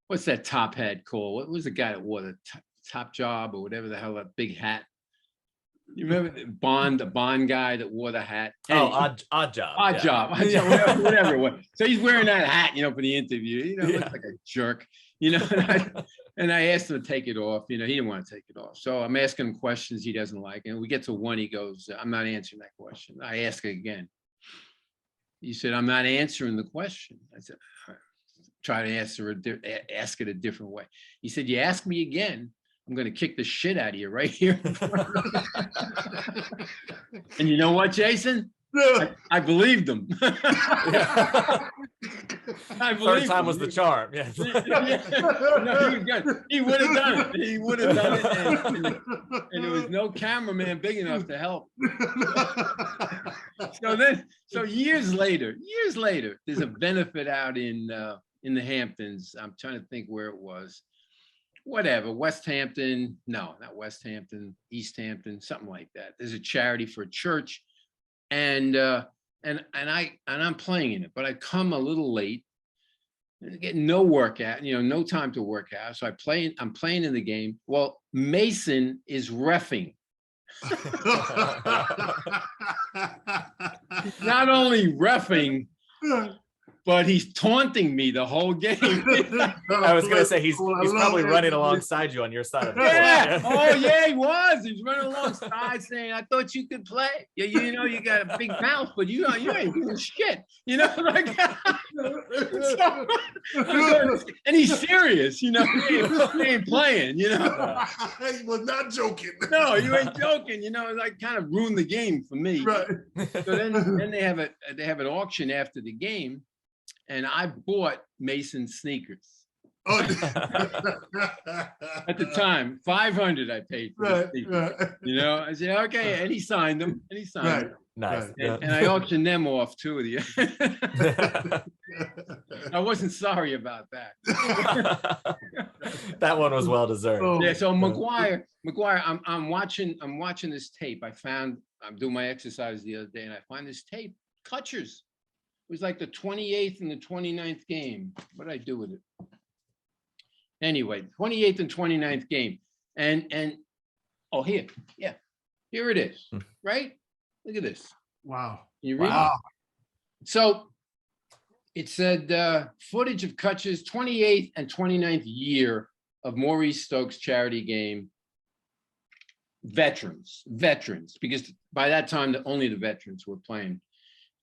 what's that top hat called? What was the guy that wore the top job or whatever the hell, that big hat? You remember the Bond guy that wore the hat? Odd job. Odd job, whatever it was. So he's wearing that hat, for the interview. Looks like a jerk, And I asked him to take it off. He didn't want to take it off. So I'm asking him questions he doesn't like. And we get to one, he goes, I'm not answering that question. I ask it again. He said, I'm not answering the question. I said, all right. Try to ask it a different way. He said, you ask me again, I'm going to kick the shit out of you right here. And you know what, Jayson? I believed him. Third time was the charm. Yeah. No, he was good. He would have done it. He would have done it. And there was no cameraman big enough to help. So years later, there's a benefit out in the Hamptons. I'm trying to think where it was. Whatever, West Hampton. No, not West Hampton, East Hampton, something like that. There's a charity for a church. And I'm playing in it, but I come a little late, get no workout, no time to work out. So I'm playing in the game. Well, Mason is reffing. Not only reffing, but he's taunting me the whole game. I was gonna say he's probably running alongside you on your side of the court. Yeah. Oh yeah, he was. He's running alongside saying, "I thought you could play. Yeah, you got a big mouth, but you ain't doing shit." Like. And he's serious. He ain't playing. He was not joking. No, you ain't joking. Like kind of ruined the game for me. Right. So then they have an auction after the game. And I bought Mason sneakers. Oh. At the time, $500 I paid for the sneakers. Right. I said, okay, and he signed them. Them. Nice. And I auctioned them off too. I wasn't sorry about that. That one was well deserved. Yeah. So McGuire, I'm watching this tape. I'm doing my exercise the other day, and I find this tape. Kutchers. It was like the 28th and the 29th game. What did I do with it? Anyway, 28th and 29th game. And here it is, right? Look at this. Wow. Can you read it? So it said footage of Kutch's 28th and 29th year of Maurice Stokes charity game. Veterans, because by that time only the veterans were playing.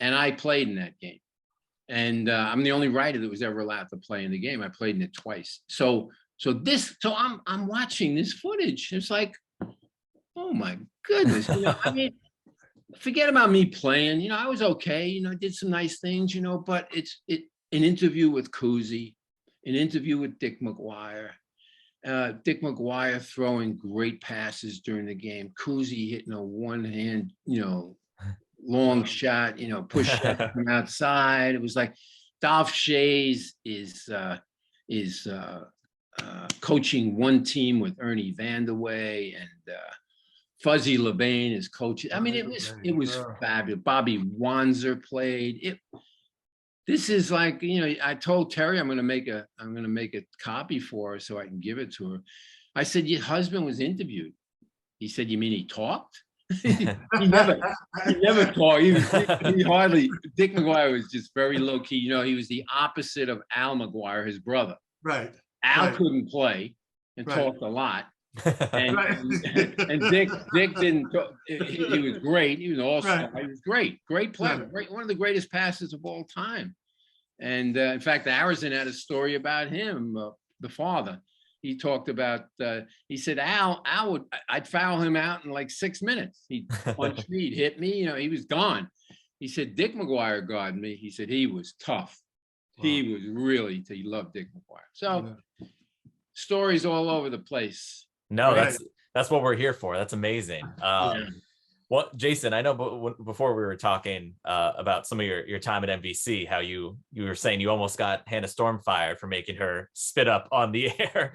And I played in that game. And I'm the only writer that was ever allowed to play in the game. I played in it twice. So I'm watching this footage. It's like, oh my goodness. Forget about me playing. I was okay. I did some nice things, but it's an interview with Cousy, an interview with Dick McGuire. Dick McGuire throwing great passes during the game. Cousy hitting a one-hand, long shot, push shot from outside. It was like Dolph Shays is coaching one team with Ernie Vanderway, and Fuzzy LeBain is coaching. I mean, it was fabulous. Bobby Wanzer played. This is like, I told Terry I'm gonna make a copy for her so I can give it to her. I said, your husband was interviewed. He said, you mean he talked? he never talked. Dick McGuire was just very low key. He was the opposite of Al McGuire, his brother. Right. Al couldn't play and talked a lot. And Dick didn't talk. He was great. He was all-star. He was great player. Great, one of the greatest passers of all time. And in fact, Arizin had a story about him, the father. he talked about, he said, I'd foul him out in like 6 minutes. He'd punch me, he'd hit me, he was gone. He said, Dick McGuire guarded me. He said, he was tough. Wow. He loved Dick McGuire. So stories all over the place. No, that's what we're here for. That's amazing. Well, Jayson, I know before we were talking about some of your time at NBC, how you were saying you almost got Hannah Storm fired for making her spit up on the air.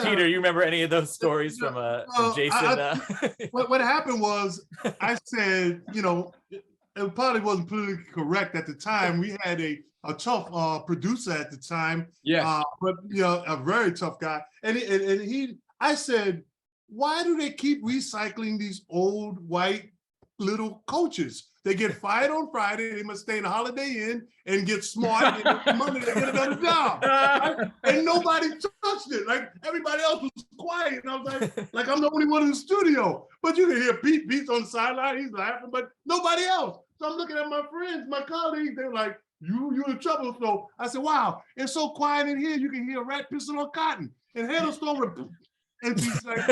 Peter, you remember any of those stories from Jayson? What happened was, I said, it probably wasn't politically correct at the time. We had a tough producer at the time, but a very tough guy, and I said, why do they keep recycling these old white little coaches? They get fired on Friday. They must stay in a Holiday Inn and get smart. And get money to get another job. Right? And nobody touched it. Like everybody else was quiet. And I was like I'm the only one in the studio. But you can hear Pete's on the sideline. He's laughing, but nobody else. So I'm looking at my friends, my colleagues. They're like, you in trouble. So I said, wow, it's so quiet in here. You can hear a rat pissing on cotton. And Hannah Storm would, and she's like,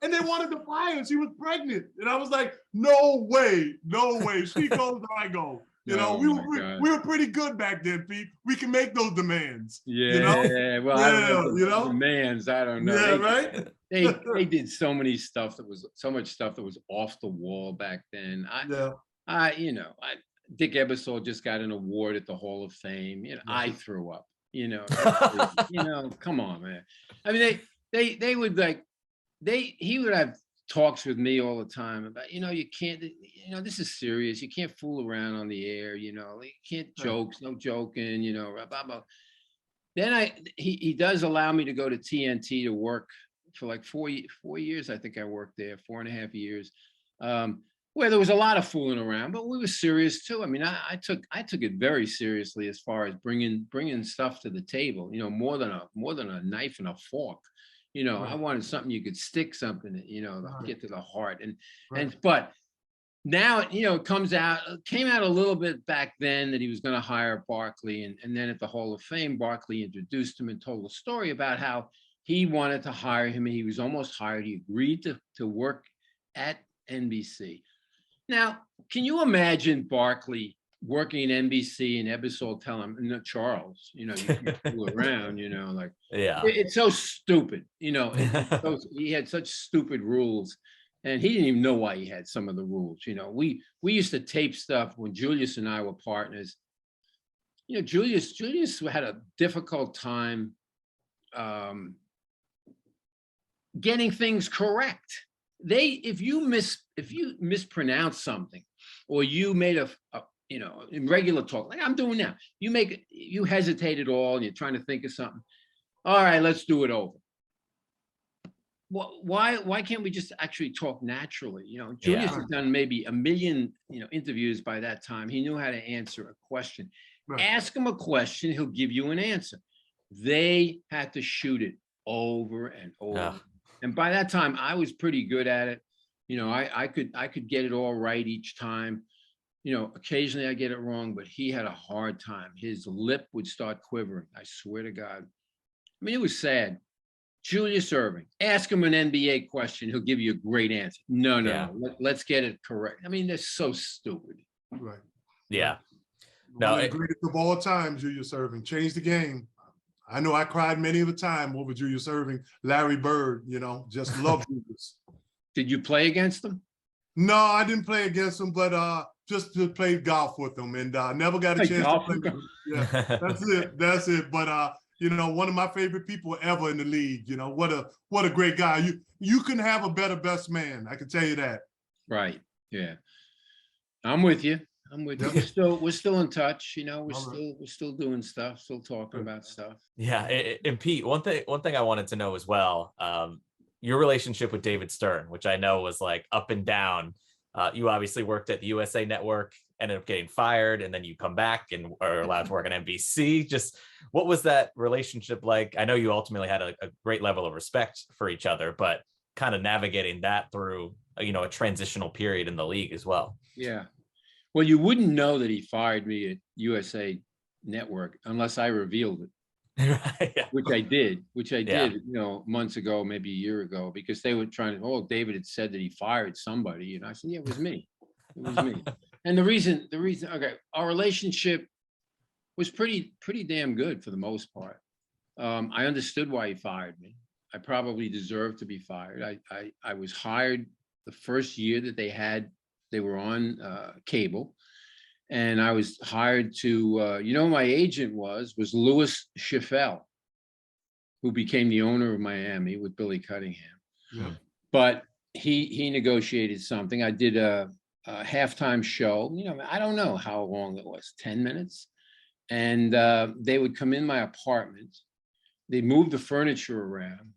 and they wanted to fire her. She was pregnant. And I was like, no way. She goes, I go. We were pretty good back then, Pete. We can make those demands. Yeah, well, I don't know, demands, I don't know. Yeah, right? They did so much stuff that was off the wall back then. Dick Ebersol just got an award at the Hall of Fame. I threw up. Come on, man. I mean, they would he would have talks with me all the time about, you can't, this is serious. You can't fool around on the air. You can't joke, no joking. Blah, blah, blah. Then he does allow me to go to TNT to work for like 4 years. I think I worked there 4.5 years. Where there was a lot of fooling around, but we were serious too. I mean, I took it very seriously as far as bringing stuff to the table. More than a knife and a fork. I wanted something you could stick something, get to the heart. But now it came out a little bit back then that he was going to hire Barkley, and then at the Hall of Fame, Barkley introduced him and told a story about how he wanted to hire him, and he was almost hired. He agreed to work at NBC. Now, can you imagine Barkley working at NBC and Ebersol telling him, Charles, you can't fool around, it's so stupid, he had such stupid rules, and he didn't even know why he had some of the rules. We used to tape stuff when Julius and I were partners. Julius had a difficult time getting things correct. If you mispronounce something, or you made in regular talk, like I'm doing now, you hesitate at all and you're trying to think of something. All right, let's do it over. Why can't we just actually talk naturally? Julius has done maybe 1 million, interviews by that time. He knew how to answer a question. Right. Ask him a question, he'll give you an answer. They had to shoot it over and over. Yeah. And by that time, I was pretty good at it. I could get it all right each time. Occasionally I get it wrong, but he had a hard time. His lip would start quivering. I swear to God. I mean, it was sad. Julius Erving, ask him an NBA question. He'll give you a great answer. No. Let's get it correct. I mean, they're so stupid. Right. Yeah. No, greatest of all time, Julius Erving changed the game. I know I cried many of a time over Julius Erving, Larry Bird, just love Julius. Did you play against him? No, I didn't play against him, but just to play golf with him, and never got a chance to play. Yeah, that's it. But one of my favorite people ever in the league. What a great guy. You can have a better best man. I can tell you that. Right. Yeah. I'm with you. We're still in touch. We're still doing stuff, still talking about stuff. Yeah. And Pete, one thing I wanted to know as well, your relationship with David Stern, which I know was like up and down. You obviously worked at the USA Network, ended up getting fired, and then you come back and are allowed to work on NBC. Just what was that relationship like? I know you ultimately had a great level of respect for each other, but kind of navigating that through, a transitional period in the league as well. Yeah. Well, you wouldn't know that he fired me at USA Network unless I revealed it. Right, yeah. which I did, Yeah. you know, months ago, maybe a year ago, because they were trying to, oh, David had said that he fired somebody. And I said, yeah, it was me. It was me. And the reason, okay, our relationship was pretty damn good for the most part. I understood why he fired me. I probably deserved to be fired. I was hired the first year that they were on cable. And I was hired to, you know, my agent was Louis Chaffel, who became the owner of Miami with Billy Cunningham. Yeah. But he negotiated something. I did a halftime show. You know, I don't know how long it was, 10 minutes. And they would come in my apartment. They'd move the furniture around.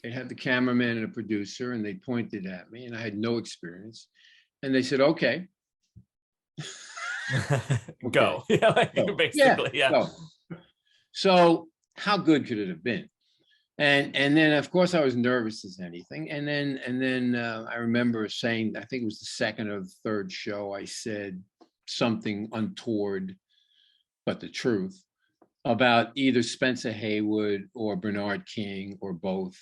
They'd have the cameraman and a producer, and they pointed at me, and I had no experience. And they said, okay. Go. Yeah, like, basically, yeah. Go. So how good could it have been? And then of course I was nervous as anything. And then I remember saying, I think it was the second or the third show, I said something untoward, but the truth, about either Spencer Haywood or Bernard King or both.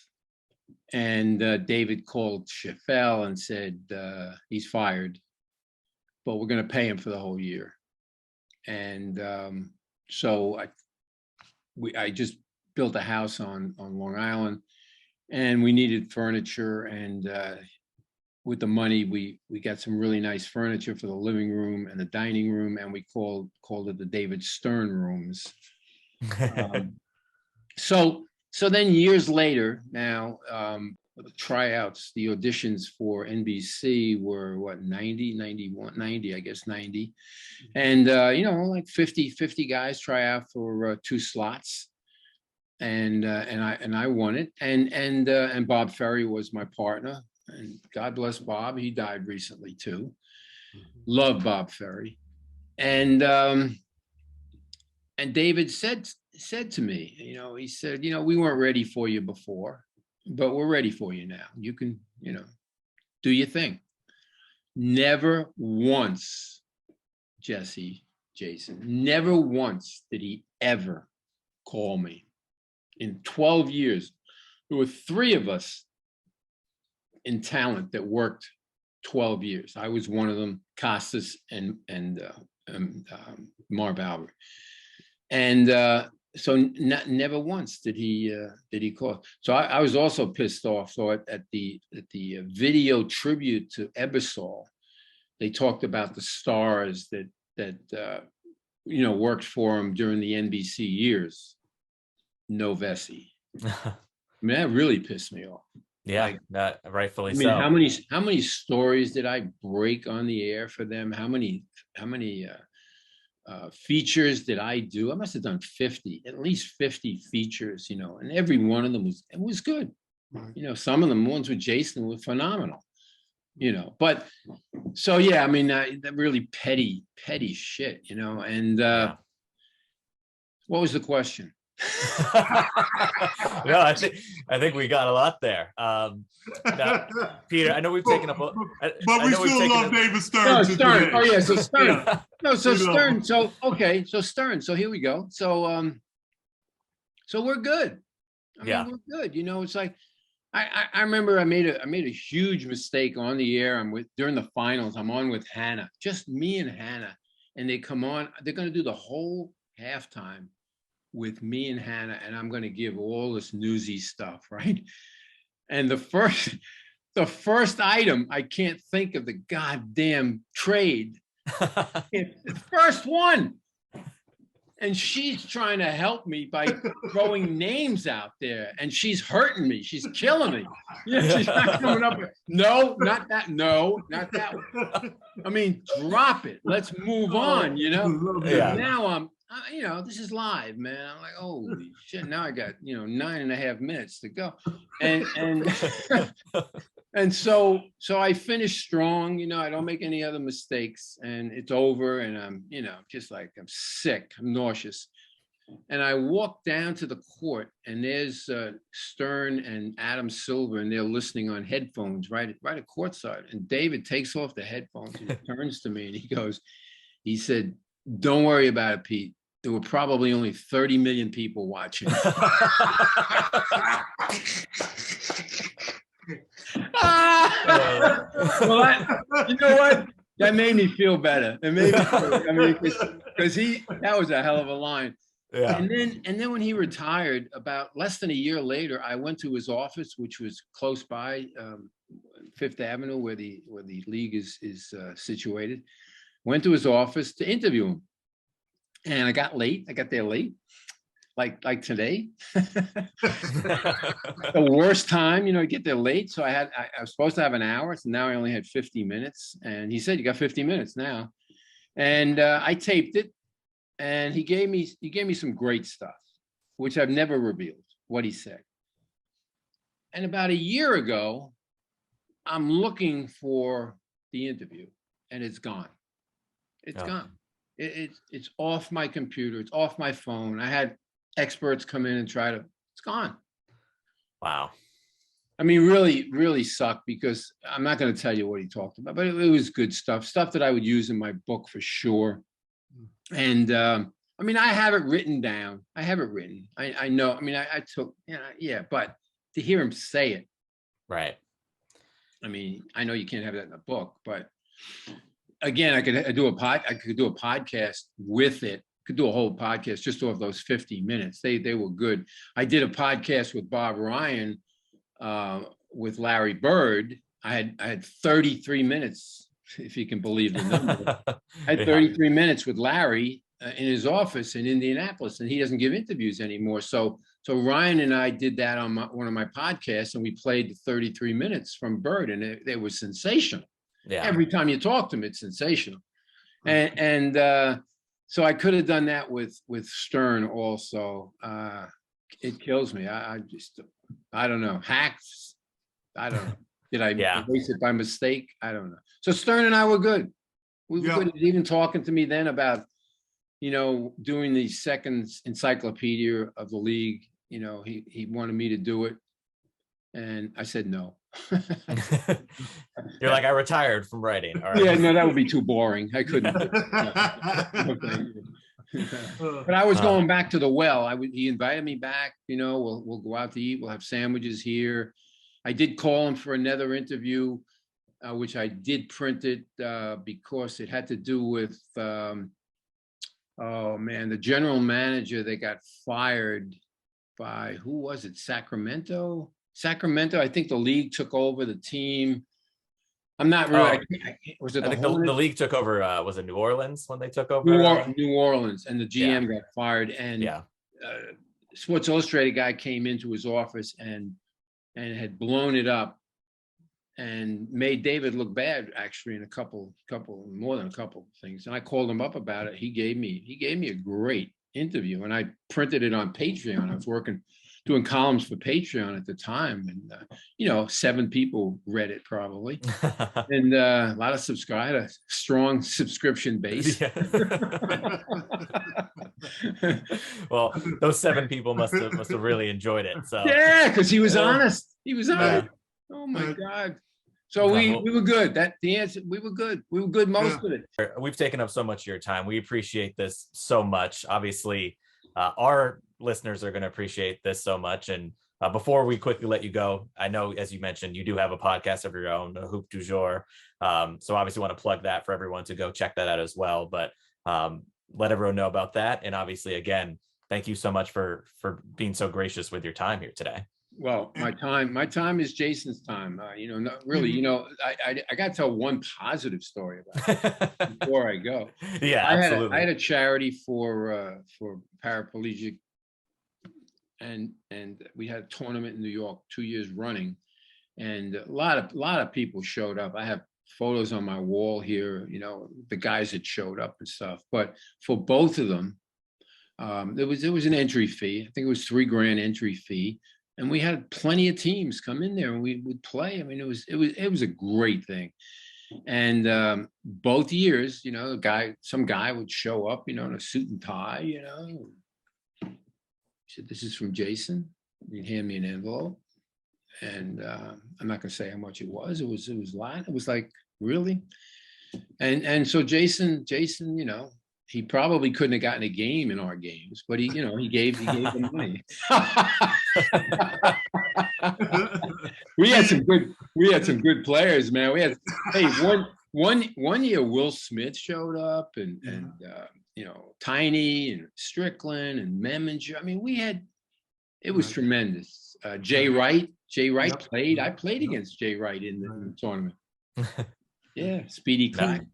And David called Chaffel and said, he's fired, but we're going to pay him for the whole year. And so I just built a house on Long Island, and we needed furniture. And with the money, we got some really nice furniture for the living room and the dining room, and we called it the David Stern rooms. So then years later, now the tryouts, the auditions for NBC were what, 90, 91, 90, I guess 90. And, you know, like 50 guys try out for 2 slots. And I won it. And Bob Ferry was my partner. And God bless Bob. He died recently too. Love Bob Ferry. And David said to me, you know, he said, you know, we weren't ready for you before, but we're ready for you now. You can, you know, do your thing. Never once, Jayson, never once did he ever call me. In 12 years, there were 3 of us in talent that worked 12 years. I was one of them, Kass and Marv Albert. And so never once did he call. So I was also pissed off. So at the video tribute to Ebersol, they talked about the stars that you know, worked for him during the NBC years. No Vecsey. I mean, that really pissed me off. Yeah, like, that rightfully I mean, so. how many stories did I break on the air for them? How many features did I do? I must have done 50, at least 50 features, you know, and every one of them was good. Right. You know, some of them, ones with Jayson, were phenomenal, you know. But so, yeah, I mean, that really petty shit, you know. And what was the question? No, I think we got a lot there. Now, Peter, I know we've taken up, but we still love David Stern. No, Stern. Today. Oh yeah, so Stern. Yeah. No, so Stern. So okay, so Stern. So here we go. So so we're good. I mean, we're good. You know, it's like I remember I made a huge mistake on the air. During the finals. I'm on with Hannah, just me and Hannah, and they come on. They're going to do the whole halftime with me and Hannah, and I'm going to give all this newsy stuff, right? And the first item, I can't think of the goddamn trade. The first one. And she's trying to help me by throwing names out there, and she's hurting me. She's killing me. Yeah, she's not coming up with, no, not that. No, not that one. I mean, drop it. Let's move on, you know? Yeah. Now you know, this is live, man. I'm like, holy shit. Now I got, you know, 9.5 minutes to go. And so I finished strong, you know, I don't make any other mistakes, and it's over, and I'm, you know, just like, I'm sick, I'm nauseous. And I walk down to the court, and there's Stern and Adam Silver, and they're listening on headphones right at courtside. And David takes off the headphones and he turns to me and he said, don't worry about it, Pete. there were probably only 30 million people watching. Well, you know what? That made me feel better. It made me feel, I mean, because that was a hell of a line. Yeah. And then when he retired, about less than a year later, I went to his office, which was close by Fifth Avenue, where the league is situated. Went to his office to interview him, and I got late. I got there late, like today. The worst time, to get there late. So I was supposed to have an hour, so now I only had 50 minutes. And he said, "You got 50 minutes now," and I taped it. And he gave me some great stuff, which I've never revealed what he said. And about a year ago, I'm looking for the interview, and it's gone. It's gone. It's off my computer. It's off my phone. I had experts come in and it's gone. Wow. I mean, really, really sucked, because I'm not going to tell you what he talked about, but it was good stuff that I would use in my book for sure. And I mean, I have it written down. I have it written. I know. I mean, I took, but to hear him say it. Right. I mean, I know you can't have that in a book, but again, I could do a podcast with it. Could do a whole podcast just off those 50 minutes. They were good. I did a podcast with Bob Ryan, with Larry Bird. I had 33 minutes, if you can believe the number. I had 33 minutes with Larry in his office in Indianapolis, and he doesn't give interviews anymore. So Ryan and I did that on one of my podcasts, and we played the 33 minutes from Bird, and it was sensational. Yeah. Every time you talk to him, it's sensational. And so I could have done that with Stern also. It kills me. I don't know. Hacks. I don't know. Did I erase it by mistake? I don't know. So Stern and I were good. We were good. Even talking to me then about, doing the second encyclopedia of the league. He wanted me to do it, and I said no. You're like, I retired from writing. All right. Yeah, no, that would be too boring. I couldn't. But I was going back to the well. He invited me back. We'll go out to eat. We'll have sandwiches here. I did call him for another interview, which I did print it because it had to do with, the general manager that got fired by, who was it? Sacramento. I think the league took over the team. I'm not really. Was it? I think the league took over. Was it New Orleans when they took over? New Orleans, and the GM got fired. And Sports Illustrated guy came into his office and had blown it up and made David look bad, actually, in more than a couple of things. And I called him up about it. He gave me a great interview, and I printed it on Patreon. I was doing columns for Patreon at the time, and 7 people read it probably, and a lot of subscribers, strong subscription base. Yeah. Well, those 7 people must have really enjoyed it. So yeah, because he was honest. He was honest. Oh my God. So we were good. The answer, we were good. We were good most of it. We've taken up so much of your time. We appreciate this so much. Obviously, our listeners are going to appreciate this so much. And before we quickly let you go, I know, as you mentioned, you do have a podcast of your own, Hoop du Jour. So obviously want to plug that for everyone to go check that out as well. But let everyone know about that. And obviously, again, thank you so much for being so gracious with your time here today. Well, my time is Jayson's time. Not really, I got to tell one positive story about it before I go. Yeah, absolutely. I had a charity for paraplegic, and we had a tournament in New York 2 years running, and a lot of people showed up. I have photos on my wall here, the guys that showed up and stuff. But for both of them, there was an entry fee. I think it was $3,000 entry fee. And we had plenty of teams come in there, and we would play. I mean, it was a great thing. And both years, some guy would show up, in a suit and tie, He said, "This is from Jayson." He'd hand me an envelope, and I'm not gonna say how much it was. It was a lot. It was like, really? And so Jayson, he probably couldn't have gotten a game in our games, but he gave the money. we had some good players, man. We had one year Will Smith showed up and Tiny and Strickland and Meminger. I mean, it was tremendous. Jay Wright played. I played against Jay Wright in the tournament. Yeah, Speedy Clean.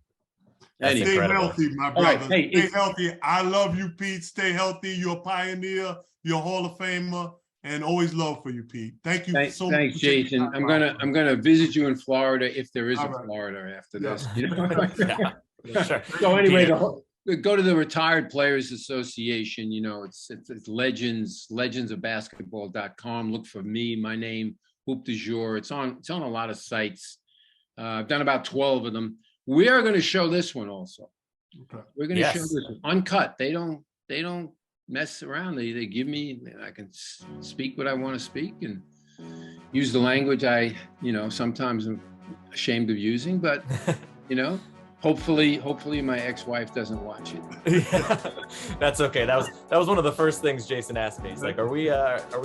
Stay healthy, my brother. Right, hey, stay healthy. I love you, Pete. Stay healthy. You're a pioneer. You're a Hall of Famer, and always love for you, Pete. Thank you so much. Thanks, Jayson. I'm gonna visit you in Florida if there is a Florida after this. You know? Sure. So anyway, go to the Retired Players Association. You know, it's legendsofbasketball.com. Look for me, my name, Hoop du Jour. It's on a lot of sites. I've done about 12 of them. We are going to show this one also. Okay. We're going to show this one uncut. They don't mess around. They give me. I can speak what I want to speak and use the language I sometimes I'm ashamed of using. But hopefully my ex-wife doesn't watch it. Yeah, that's okay. That was one of the first things Jayson asked me. He's like, "Are we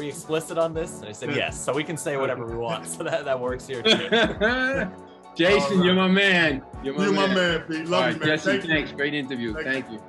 explicit on this?" And I said, "Yes." So we can say whatever we want. So that works here too. Jayson, you're my man. You're my man, Pete. Love you, man. Jesse, thanks. Great interview. Thank you.